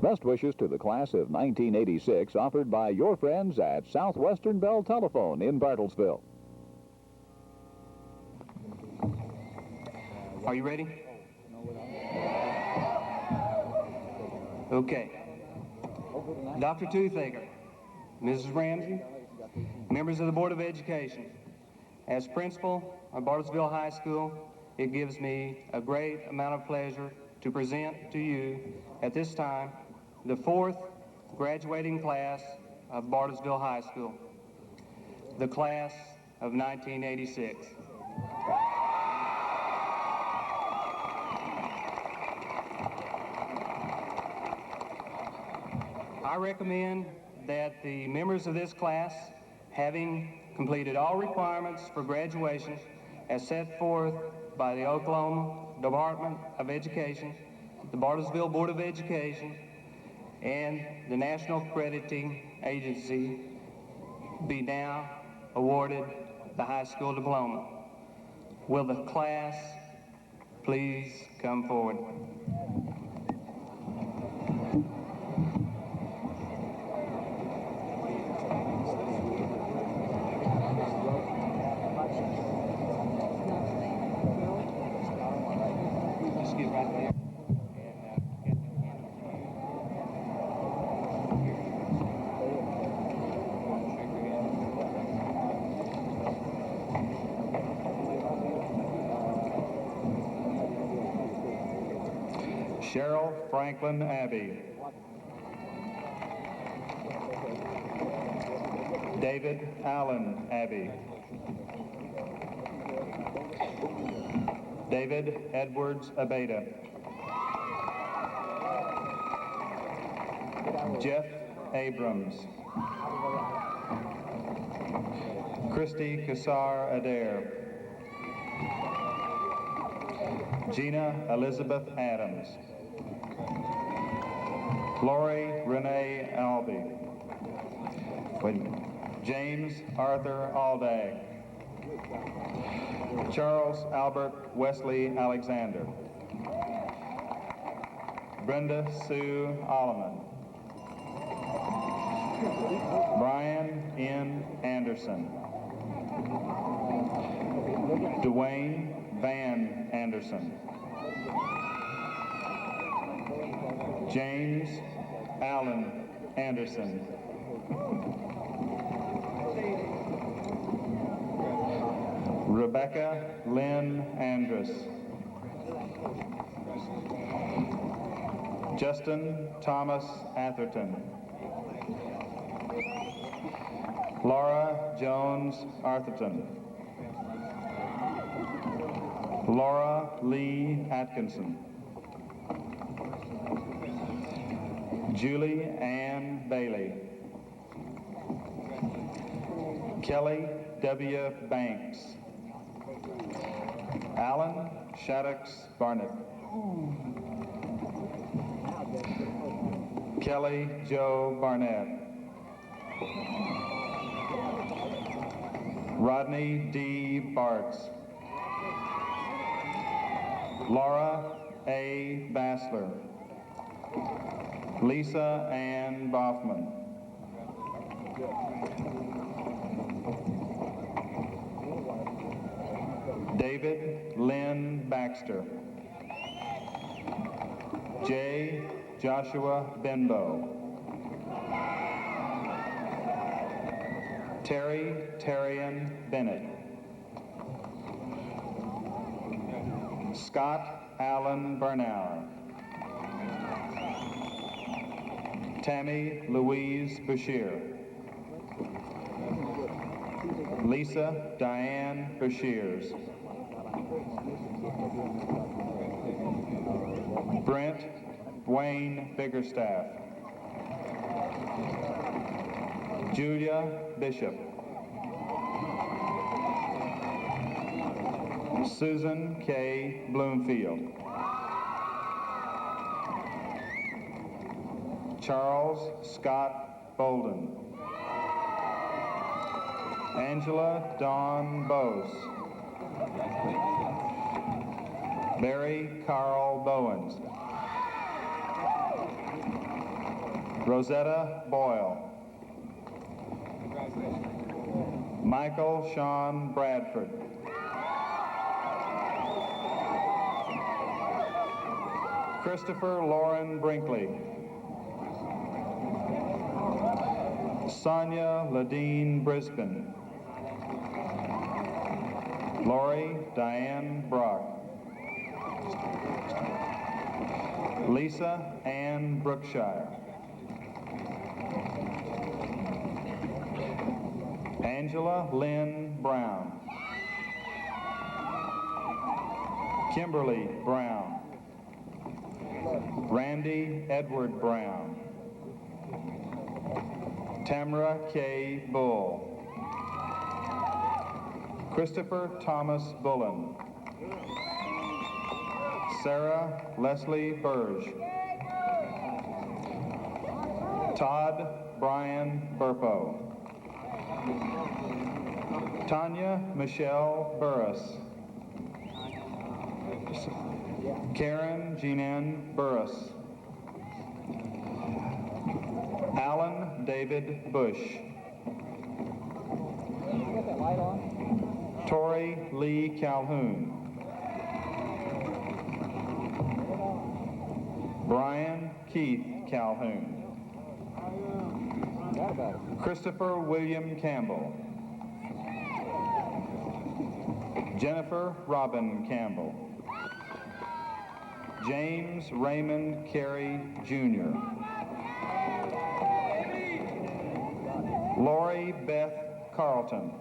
Best wishes to the class of 1986 offered by your friends at Southwestern Bell Telephone in Bartlesville. Are you ready? Okay. Dr. Toothaker, Mrs. Ramsey, members of the Board of Education, as principal of Bartlesville High School, it gives me a great amount of pleasure to present to you at this time the 4th graduating class of Bartlesville High School, the class of 1986. I recommend that the members of this class, having completed all requirements for graduation as set forth by the Oklahoma Department of Education, the Bartlesville Board of Education, and the National Accrediting Agency be now awarded the high school diploma. Will the class please come forward? Just get right there. Cheryl Franklin Abbey. David Allen Abbey. David Edwards Abeda. Jeff Abrams. Christy Kassar Adair. Gina Elizabeth Adams. Lori Renee Albee. James Arthur Aldag. Charles Albert Wesley Alexander. Brenda Sue Alleman. Brian N. Anderson. Dwayne Van Anderson. James Allen Anderson. Rebecca Lynn Andrus. Justin Thomas Atherton. Laura Jones Arthurton. Laura Lee Atkinson. Julie Ann Bailey. Kelly W. Banks. Alan Shaddix Barnett. Kelly Joe Barnett. Rodney D. Bartz. Laura A. Bassler. Lisa Ann Boffman. David Lynn Baxter. J. Joshua Benbow. Terry Terrian Bennett. Scott Allen Bernauer. Tammy Louise Bashir. Lisa Diane Bashirs. Brent Wayne Biggerstaff. Julia Bishop. Susan K. Bloomfield. Charles Scott Bolden. Angela Dawn Bose. Barry Carl Bowens. Rosetta Boyle. Michael Sean Bradford. Christopher Lauren Brinkley. Sonia Ladine Brisbane. Lori Diane Brock. Lisa Ann Brookshire. Angela Lynn Brown. Kimberly Brown. Randy Edward Brown. Tamara K. Bull. Christopher Thomas Bullen. Sarah Leslie Burge. Todd Brian Burpo. Tanya Michelle Burris. Karen Jeananne Burris. Alan David Bush. Tori Lee Calhoun. Brian Keith Calhoun. Christopher William Campbell. Jennifer Robin Campbell. James Raymond Carey Jr. Lori Beth Carlton.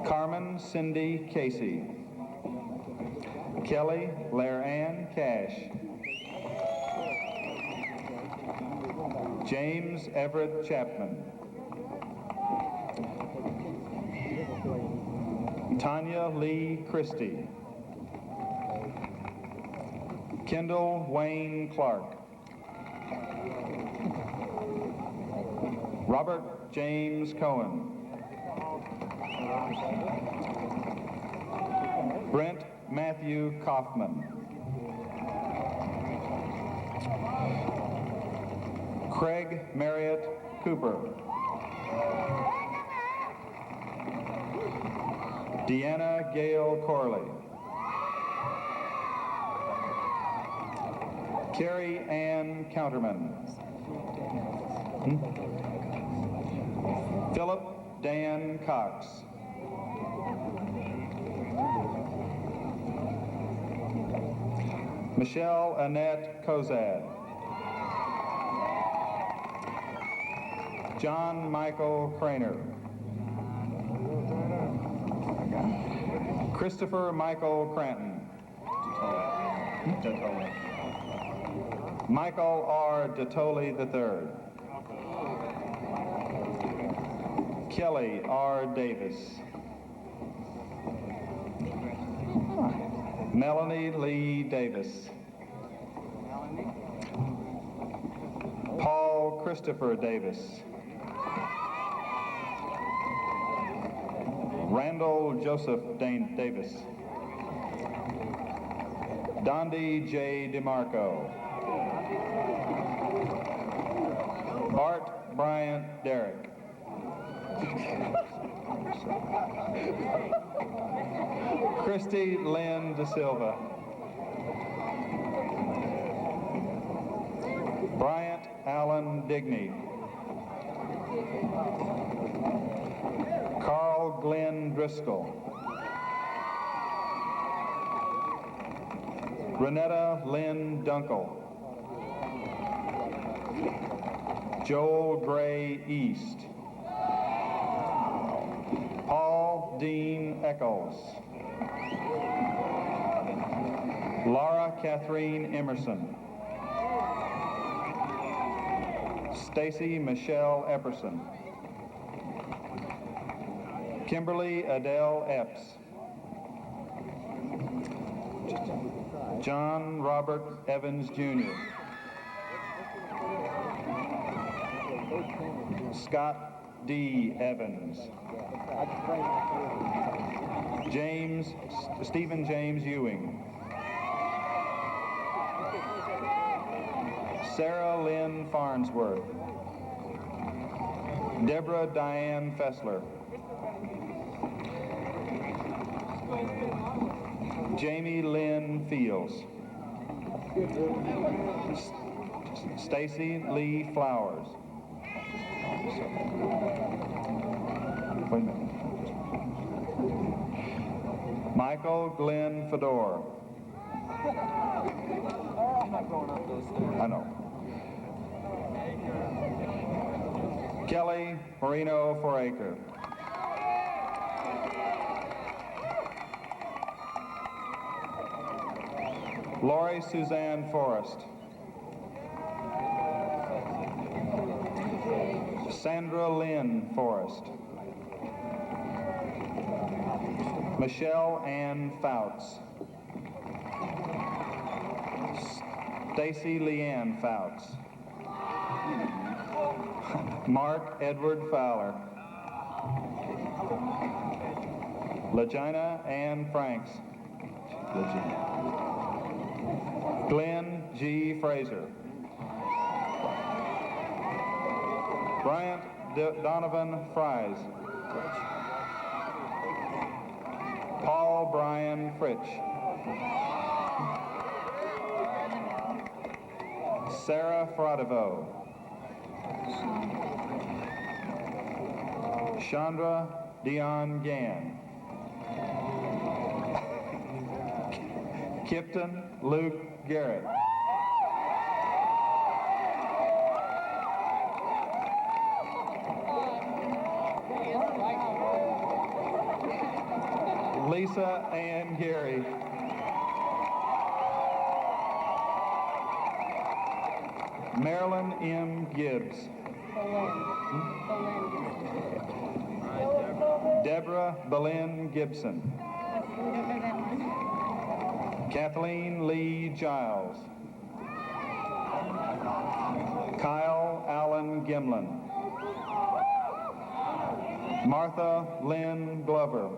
Carmen Cindy Casey. Kelly Lair-Ann Cash. James Everett Chapman. Tanya Lee Christie. Kendall Wayne Clark. Robert James Cohen. Brent Matthew Kaufman. Craig Marriott Cooper. Deanna Gale Corley. Carrie Ann Counterman. Philip Dan Cox. Michelle Annette Kozad. John Michael Craner. Christopher Michael Cranton. Michael R. Detoli III. Kelly R. Davis. Melanie Lee Davis. Paul Christopher Davis. Randall Joseph Davis. Dondi J. DeMarco. Bart Bryant Derrick. Christy Lynn De Silva. Bryant Allen Digney. Carl Glenn Driscoll. Renetta Lynn Dunkel. Joel Gray East. Paul Dean Eccles. Laura Catherine Emerson. Stacy Michelle Epperson. Kimberly Adele Epps. John Robert Evans Jr. Scott D. Evans. Stephen James Ewing. Sarah Lynn Farnsworth. Deborah Diane Fessler. Jamie Lynn Fields. Stacy Lee Flowers. Wait a minute. Michael Glenn Fedor. I know. Kelly Marino Foraker. Lori Suzanne Forrest. Sandra Lynn Forrest. Michelle Ann Fouts. Stacy Leanne Fouts. Mark Edward Fowler. Legina Ann Franks. Glenn G. Fraser. Bryant Donovan Fries. Paul Brian Fritch. Sarah Frodivo. Chandra Dion Gann. Kipton Luke Garrett. Lisa Ann Gary. Marilyn M. Gibbs. Deborah Belen Gibson. Kathleen Lee Giles. Kyle Allen Gimlin. Martha Lynn Glover.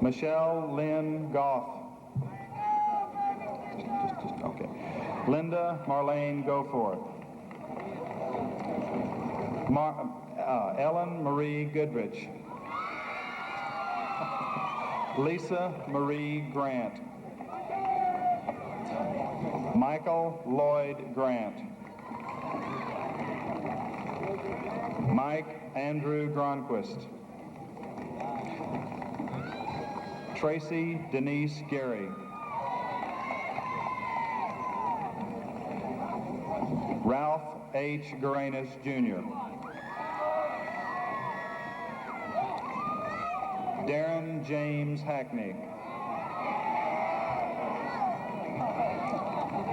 Michelle Lynn Goff. Okay. Linda Marlene Goforth. Ellen Marie Goodrich. Lisa Marie Grant. Michael Lloyd Grant. Mike Andrew Gronquist. Tracy Denise Gary. Ralph H. Garanis, Jr. Darren James Hackney.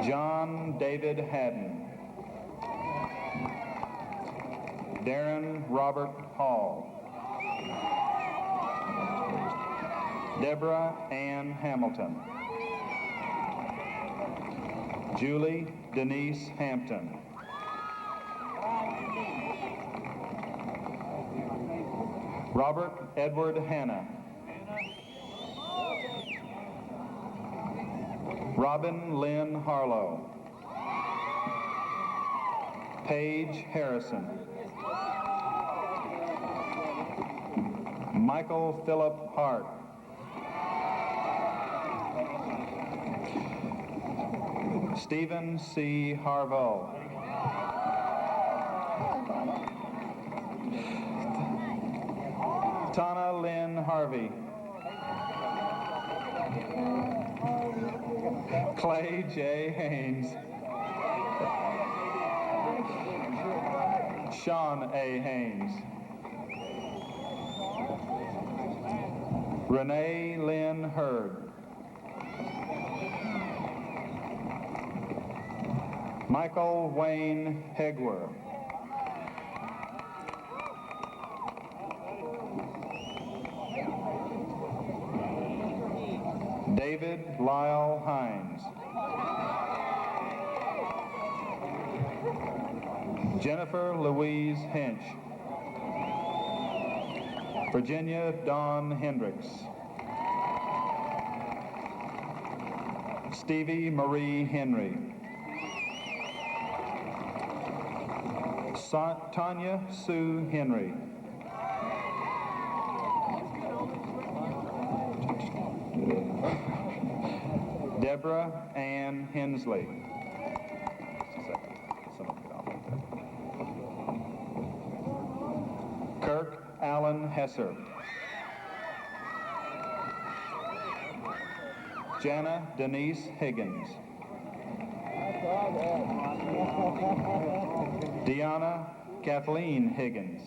John David Haddon. Darren Robert Hall. Deborah Ann Hamilton. Julie Denise Hampton. Robert Edward Hanna. Robin Lynn Harlow. Paige Harrison. Michael Philip Hart. Stephen C. Harvell. Tana Lynn Harvey. Clay J. Haynes. Sean A. Haynes. Renee Lynn Hurd. Michael Wayne Hegwer. David Lyle Hines. Jennifer Louise Hinch. Virginia Dawn Hendricks. Stevie Marie Henry. Tanya Sue Henry. Deborah Ann Hensley. Kirk Allen Hesser. Jana Denise Higgins. Deanna Kathleen Higgins.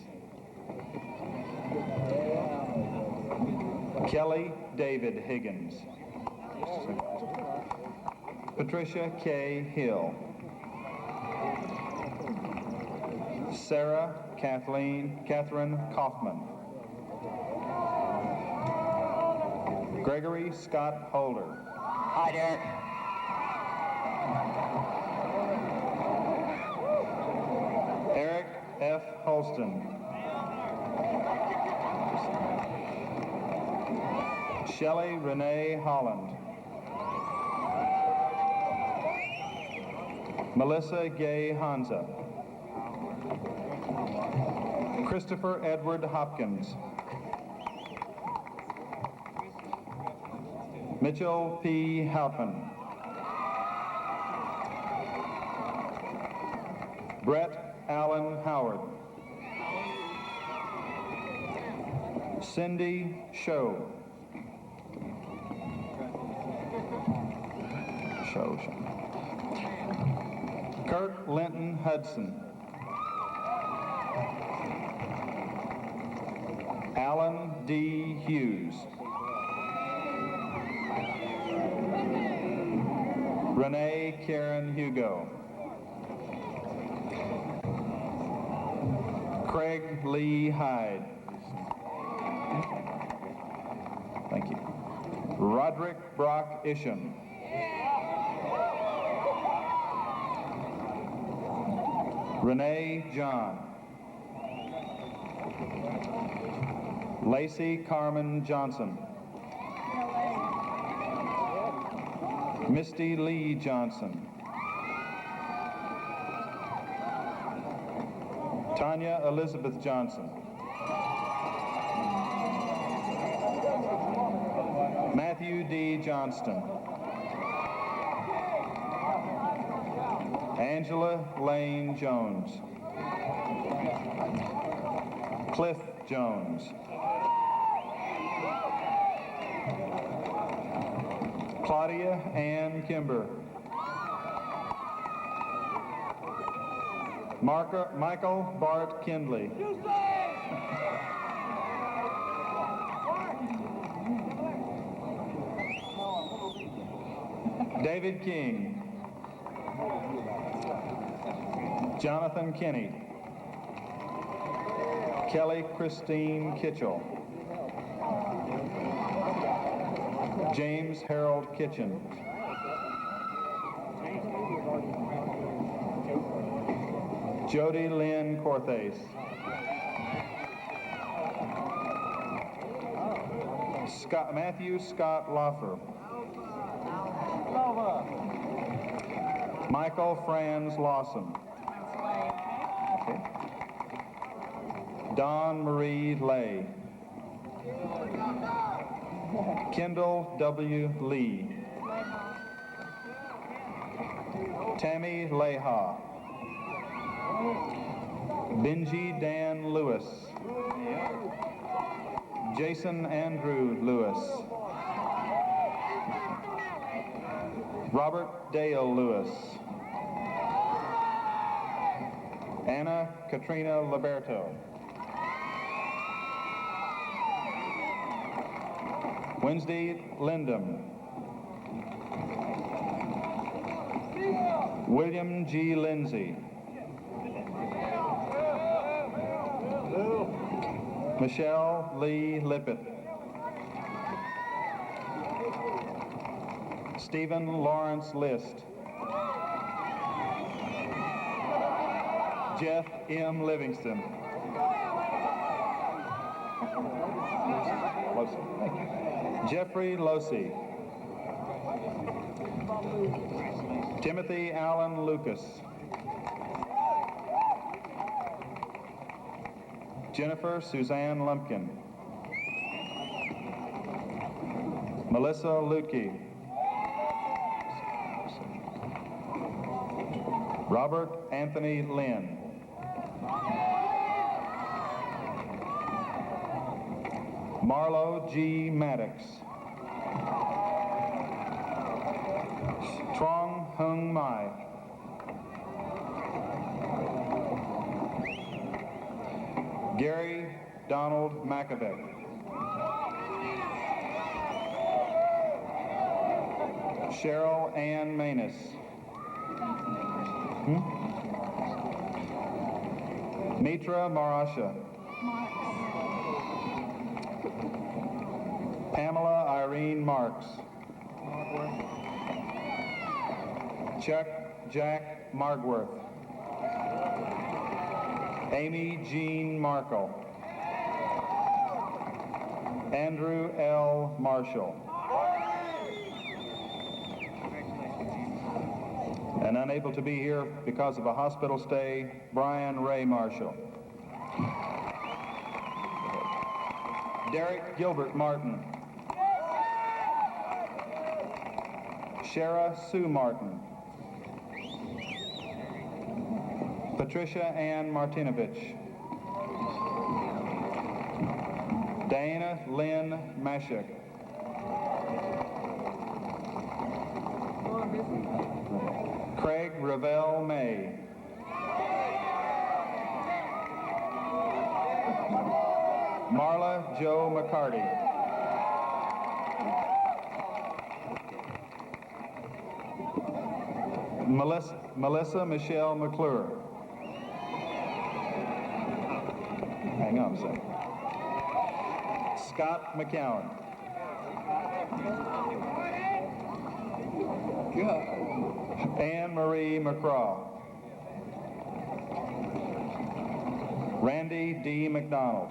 Kelly David Higgins. Patricia K. Hill. Sarah Catherine Kaufman. Gregory Scott Holder. Hi, Derek. Eric F. Holston. Shelley Renee Holland. Melissa Gay Hansa. Christopher Edward Hopkins. Mitchell P. Halpin. Brett Allen Howard. Cindy Show. Kirk Linton Hudson. Alan D. Hughes. Renee Karen Hugo. Craig Lee Hyde. Thank you. Roderick Brock Isham. Renee John. Lacey Carmen Johnson. Misty Lee Johnson. Tanya Elizabeth Johnson. Matthew D. Johnston. Angela Lane Jones. Cliff Jones. Claudia Ann Kimber. Michael Bart Kindley. David King. Jonathan Kinney. Kelly Christine Kitchell. James Harold Kitchen. Jody Lynn Corthace. Matthew Scott Loffer. Michael Franz Lawson. Okay. Dawn Marie Lay. Kendall W. Lee. Tammy Leha. Benji Dan Lewis. Jason Andrew Lewis. Robert Dale Lewis. Anna Katrina Liberto. Wednesday Lindham. William G. Lindsay. Michelle Lee Lippett. Stephen Lawrence List. Jeff M. Livingston. Jeffrey Losey. Timothy Allen Lucas. Jennifer Suzanne Lumpkin. Melissa Lutke. Robert Anthony Lynn. Marlo G. Maddox. Trong Hung Mai. Gary Donald McAvick. Cheryl Ann Manus. Mitra Marasha. Pamela Irene Marks. Chuck Jack Margworth. Amy Jean Markle. Andrew L. Marshall. And unable to be here because of a hospital stay, Brian Ray Marshall. Derek Gilbert Martin. Shara Sue Martin. Patricia Ann Martinovich. Diana Lynn Mashik. Craig Ravel May. Marla Joe McCarty. Melissa Michelle McClure. Hang on a second. Scott McCowan. Anne Marie McCraw. Randy D. McDonald.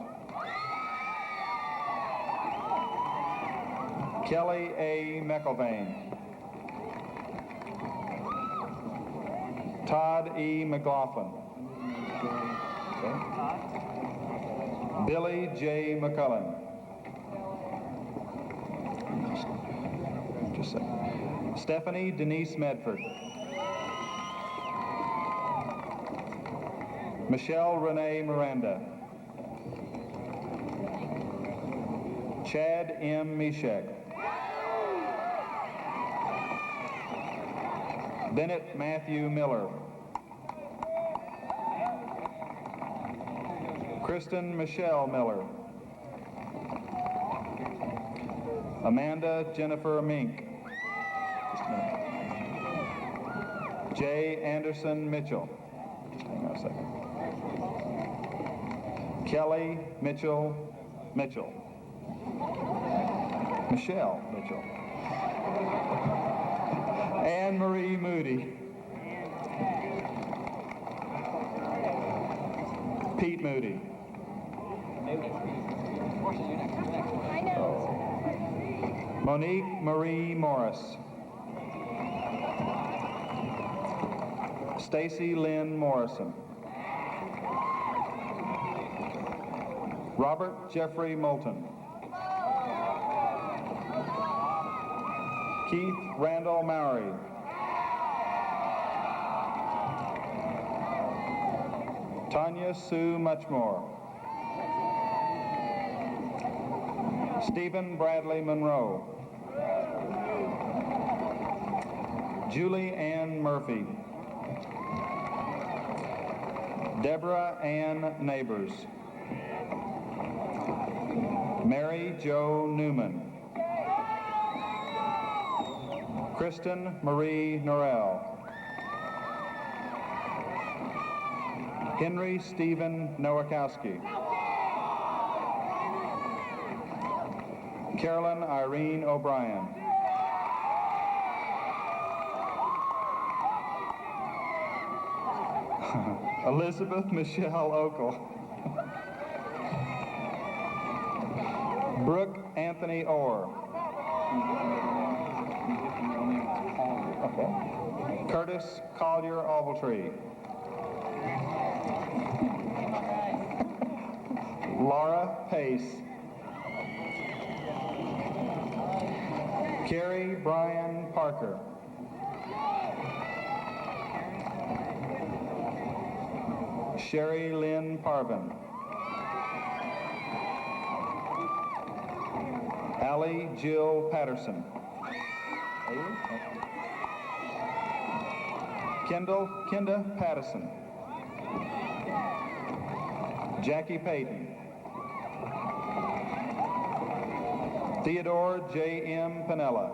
Kelly A. McElvain. Todd E. McLaughlin. Okay. Billy J. McCullen. Just a second. Stephanie Denise Medford. Michelle Renee Miranda. Chad M. Mishek. Bennett Matthew Miller. Kristen Michelle Miller. Amanda Jennifer Mink. Just a minute. Jay Anderson Mitchell. Hang on a second. Kelly Mitchell Mitchell. Michelle Mitchell. Anne Marie Moody. Pete Moody. Monique Marie Morris. Stacy Lynn Morrison. Robert Jeffrey Moulton. Keith Randall Mowry. Tanya Sue Muchmore. Stephen Bradley Monroe. Julie Ann Murphy. Deborah Ann Neighbors. Mary Jo Newman. Kristen Marie Norrell. Henry Stephen Nowakowski. Carolyn Irene O'Brien. Elizabeth Michelle Okel. Brooke Anthony Orr. Okay. Curtis Collier Ogletree. Laura Pace. Carrie Brian Parker. Sherry Lynn Parvin. Allie Jill Patterson. Kenda Pattison. Jackie Payton. Theodore J. M. Pinella.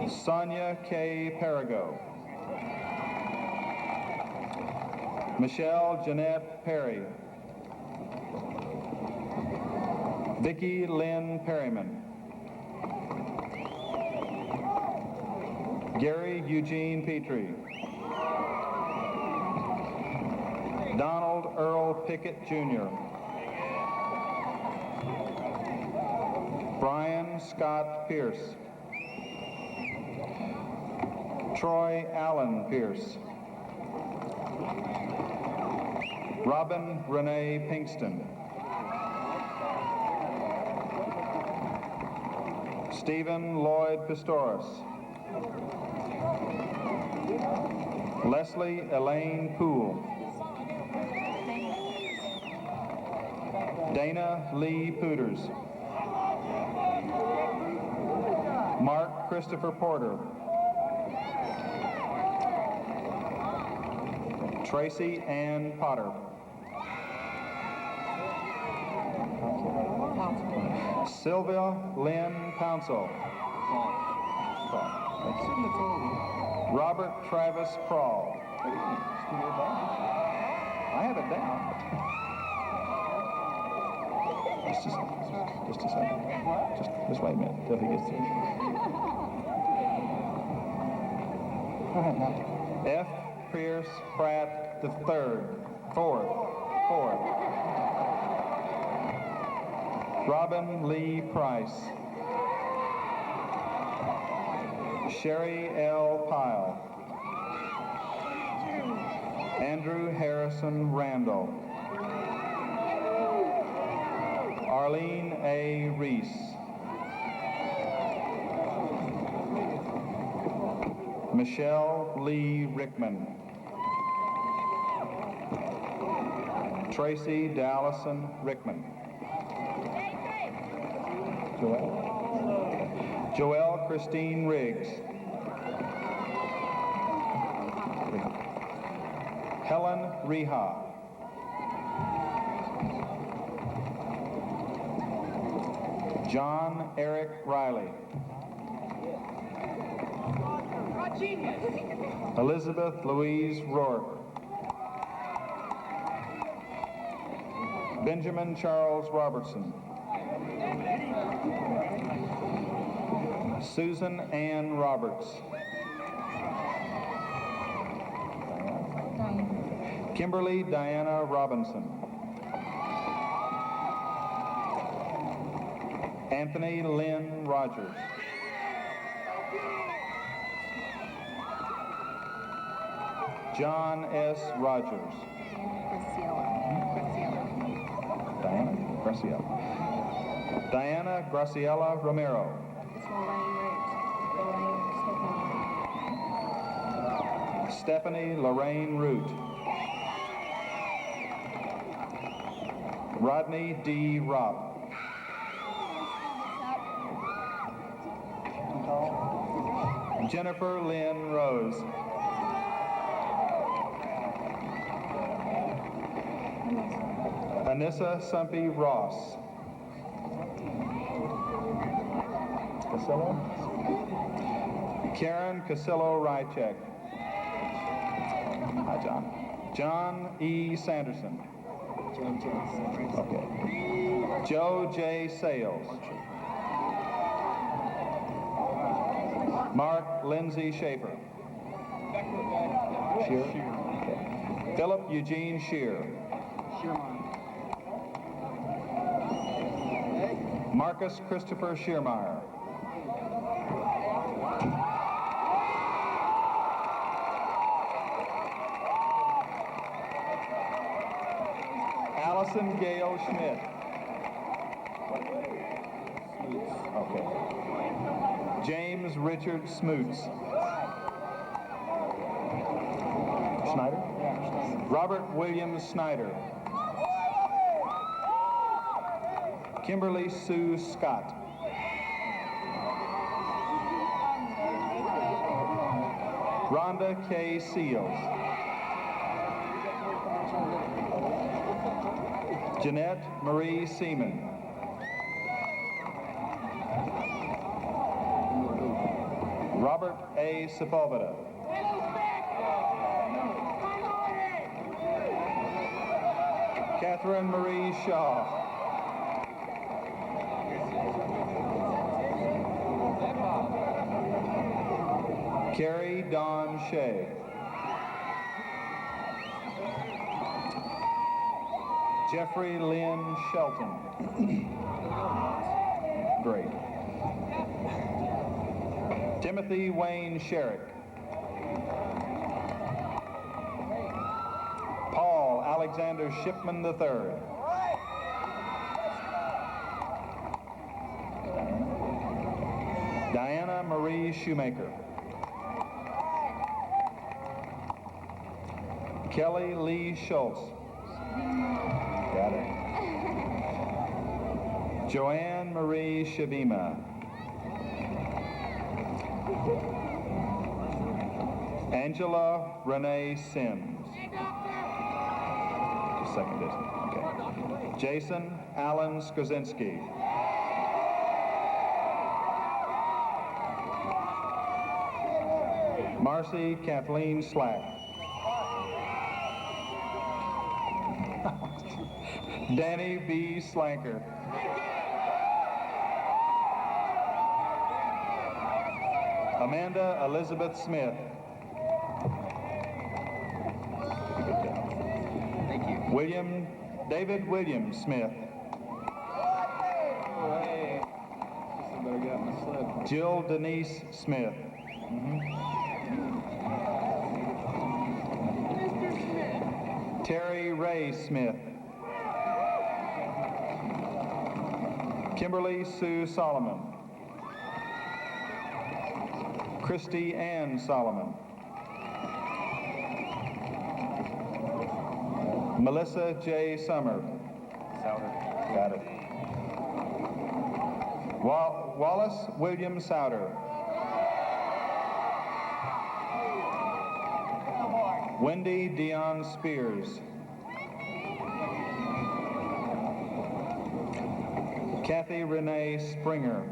Sonia K. Perigo. Michelle Jeanette Perry. Vicki Lynn Perryman. Gary Eugene Petrie. Donald Earl Pickett, Jr. Brian Scott Pierce. Troy Allen Pierce. Robin Renee Pinkston. Stephen Lloyd Pistoris. Leslie Elaine Poole. Dana Lee Pooters. Mark Christopher Porter. Tracy Ann Potter. Sylvia Lynn Pouncil. Robert Travis Prawl. I have it down. Just a second. Just wait a minute till he gets through. Go ahead now. F. Pierce Pratt the third. Fourth. Robin Lee Price. Sherry L. Pyle. Andrew Harrison Randall. Arlene A. Reese. Michelle Lee Rickman. Tracy Dallison Rickman. Joelle Christine Riggs. Helen Reha. John Eric Riley. Elizabeth Louise Rourke. Benjamin Charles Robertson. Susan Ann Roberts. Kimberly Diana Robinson. Anthony Lynn Rogers. John S. Rogers. Diana Graciela Romero. Stephanie Lorraine Root. Rodney D. Ropp. Jennifer Lynn Rose. Anissa Sumpy Ross. Casillo? Karen Casillo Rycheck. Hi, John. John E. Sanderson. Okay. Joe J. Sales. Mark Lindsay Schaefer. Shear. Okay. Philip Eugene Shear. Marcus Christopher Shearmeyer. Allison Gail Schmidt. Okay. James Richard Smoots. Snyder? Robert William Snyder. Kimberly Sue Scott. Rhonda K. Seals. Jeanette Marie Seaman. Robert A. Sepulveda. Catherine Marie Shaw. Carrie Dawn Shea. Jeffrey Lynn Shelton. Great. Timothy Wayne Sherrick. Paul Alexander Shipman III. Diana Marie Shoemaker. Kelly Lee Schultz. Got it. Joanne Marie Shavima. Angela Renee Sims. Just a second, Jason. Okay. Jason Allen Skozinski. Marcy Kathleen Slack. Danny B. Slanker. Amanda Elizabeth Smith. Thank you. David William Smith. Jill Denise Smith. Terry Ray Smith. Kimberly Sue Solomon. Christy Ann Solomon. Melissa J. Summer. Got it. Wallace William Souter. Wendy Dion Spears. Kathy Renee Springer.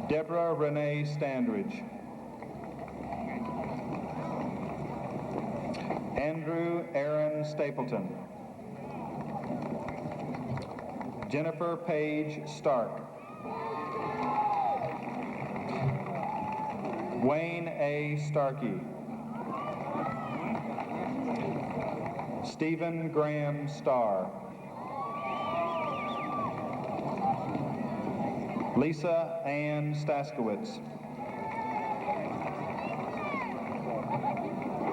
Deborah Renee Standridge. Andrew Aaron Stapleton. Jennifer Page Stark. Wayne A. Starkey. Stephen Graham Starr. Lisa Ann Staskowitz.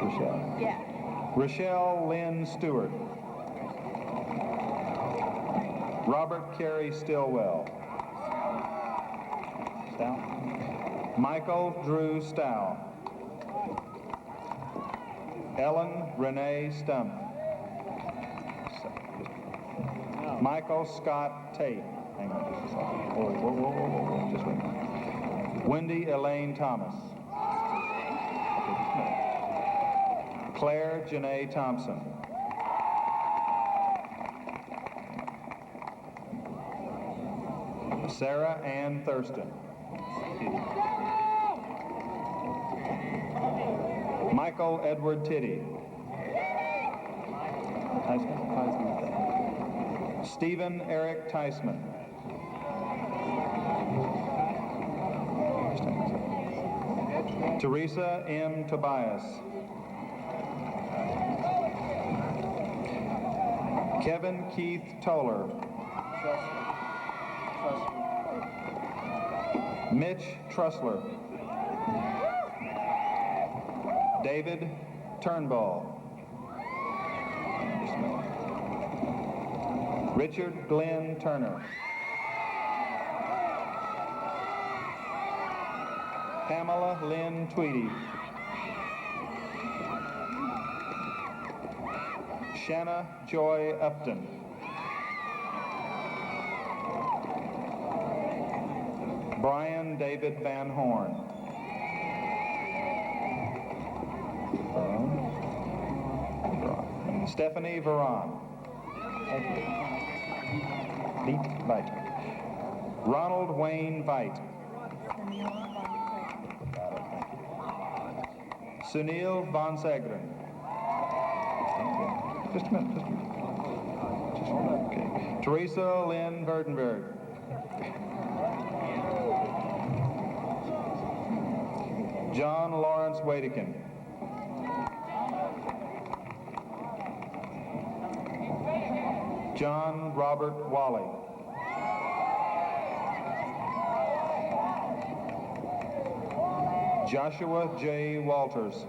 Rochelle. Yeah. Rochelle Lynn Stewart. Robert Carey Stillwell. Stow. Michael Drew Stow. Ellen Renee Stump. Michael Scott Tate. Hang on just a second. Whoa. Just wait a minute. Wendy Elaine Thomas. Claire Janae Thompson. Sarah Ann Thurston. Michael Edward Titty. Stephen Eric Teisman. Teresa M. Tobias. Kevin Keith Toller. Mitch Trussler. David Turnbull. Richard Glenn Turner. Pamela Lynn Tweedy. Shanna Joy Upton. Brian David Van Horn. Stephanie Veron. Ronald Wayne Veit. Sunil Von Segren. Just a minute. Okay. Teresa Lynn Verdenberg. John Lawrence Wadikin. John Robert Wally. Joshua J. Walters.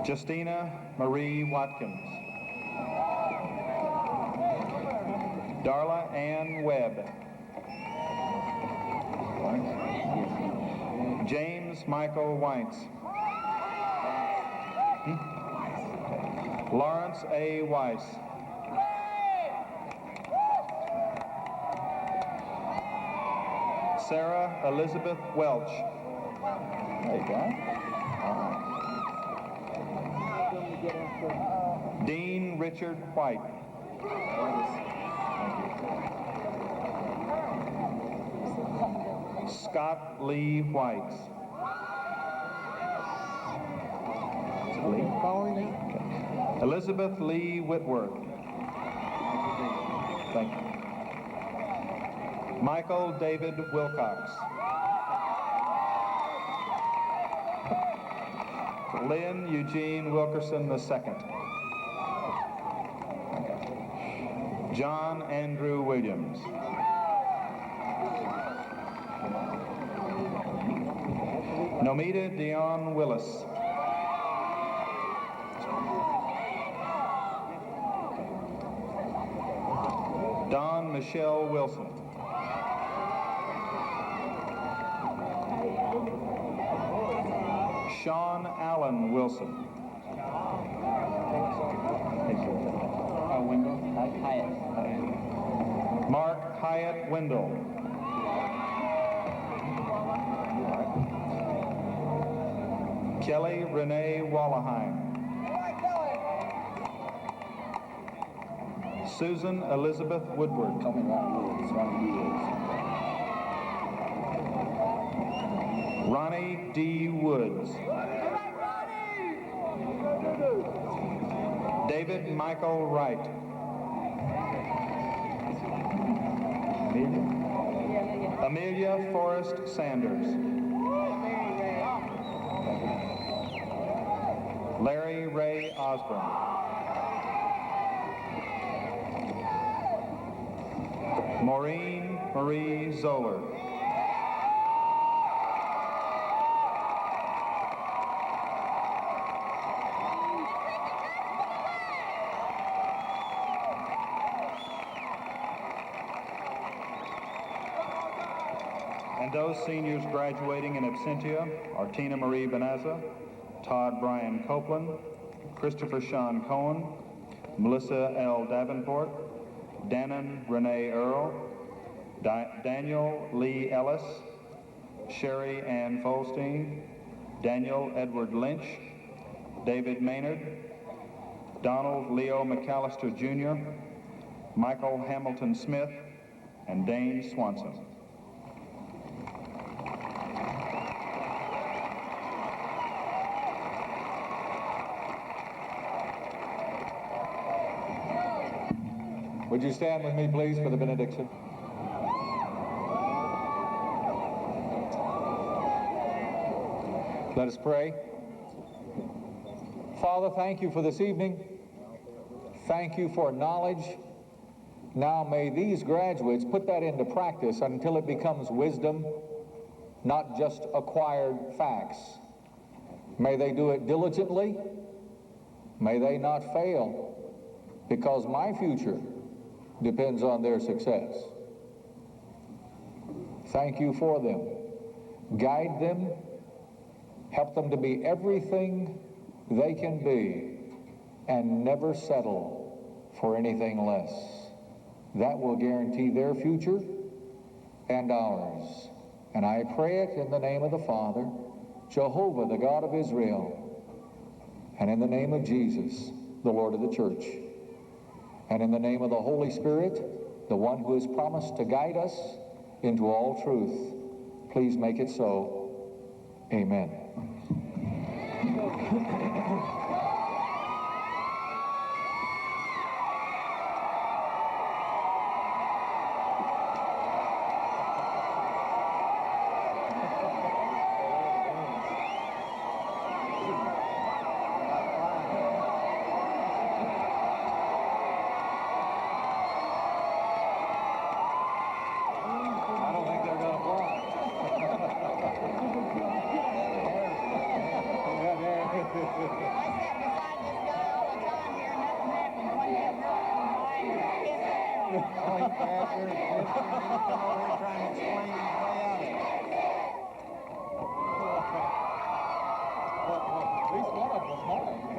Justina Marie Watkins. Darla Ann Webb. James Michael Weintz. Lawrence A. Weiss. Sarah Elizabeth Welch. There you go. Dean Richard White. Scott Lee White. Elizabeth Lee Whitworth. Thank you. Michael David Wilcox. Lynn Eugene Wilkerson II. John Andrew Williams. Nomita Dion Willis. Don Michelle Wilson. Sean Allen Wilson. Mark Hyatt Wendell. Kelly Renee Wallaheim. Susan Elizabeth Woodward. Ronnie D. Woods. David Michael Wright. Amelia Forrest Sanders. Larry Ray Osborne. Maureen Marie Zoller. And those seniors graduating in absentia are Tina Marie Benazza, Todd Brian Copeland, Christopher Sean Cohen, Melissa L. Davenport, Dannon Renee Earl, Daniel Lee Ellis, Sherry Ann Folstein, Daniel Edward Lynch, David Maynard, Donald Leo McAllister Jr., Michael Hamilton Smith, and Dane Swanson. Would you stand with me, please, for the benediction? Let us pray. Father, thank you for this evening. Thank you for knowledge. Now may these graduates put that into practice until it becomes wisdom, not just acquired facts. May they do it diligently. May they not fail, because my future depends on their success. Thank you for them. Guide them. Help them to be everything they can be and never settle for anything less. That will guarantee their future and ours. And I pray it in the name of the Father, Jehovah, the God of Israel, and in the name of Jesus, the Lord of the church. And in the name of the Holy Spirit, the one who has promised to guide us into all truth, please make it so. Amen. sit beside this guy all the time here, nothing happens. One day a girl comes by and hits there. Oh, he grabbed her and kissed her, and he's come over here trying to explain his way out of it. At least one of them was mine. I thought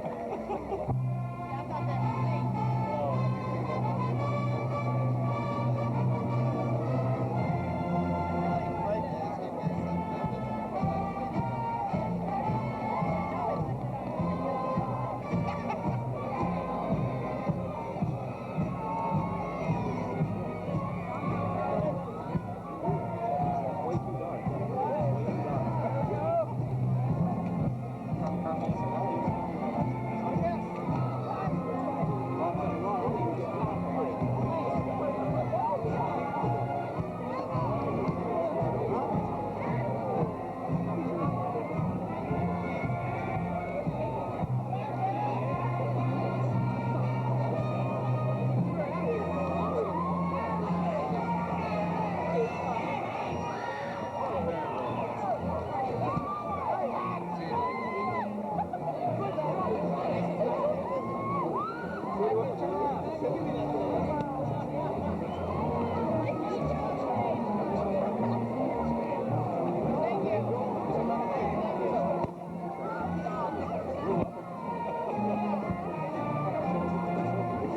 that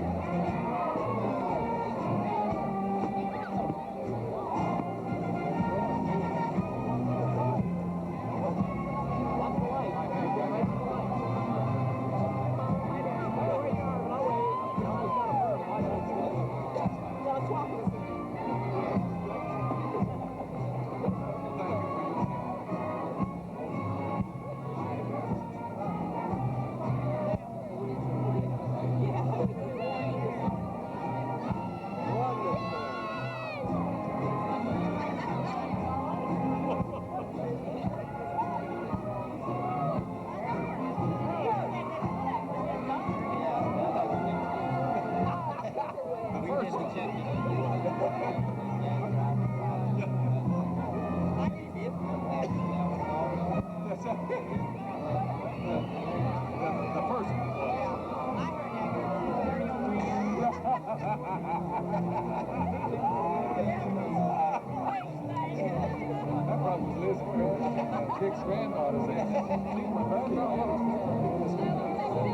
was neat. Dick's granddaughter said, she's my birthday.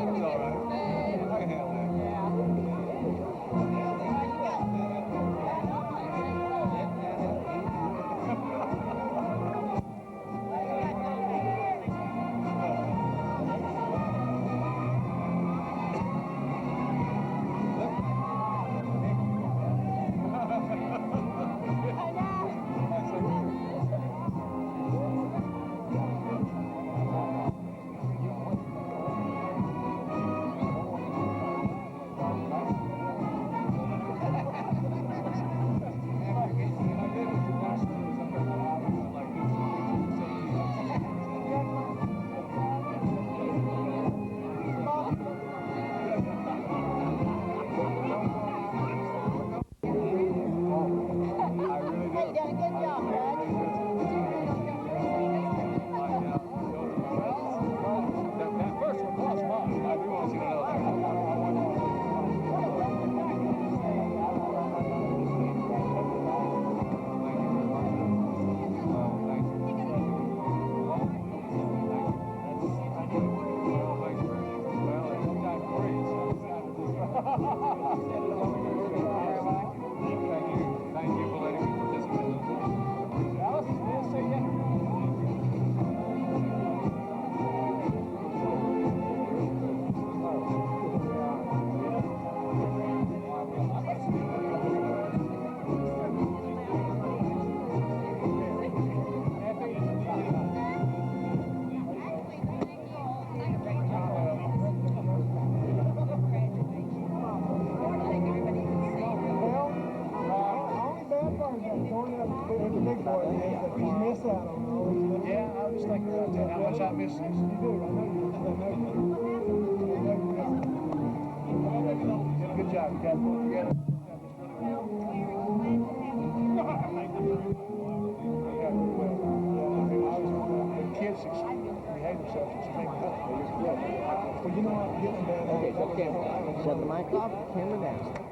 It's all right. I can handle that. Well, you know what? Okay, so camera. Shut the mic off. Camera next.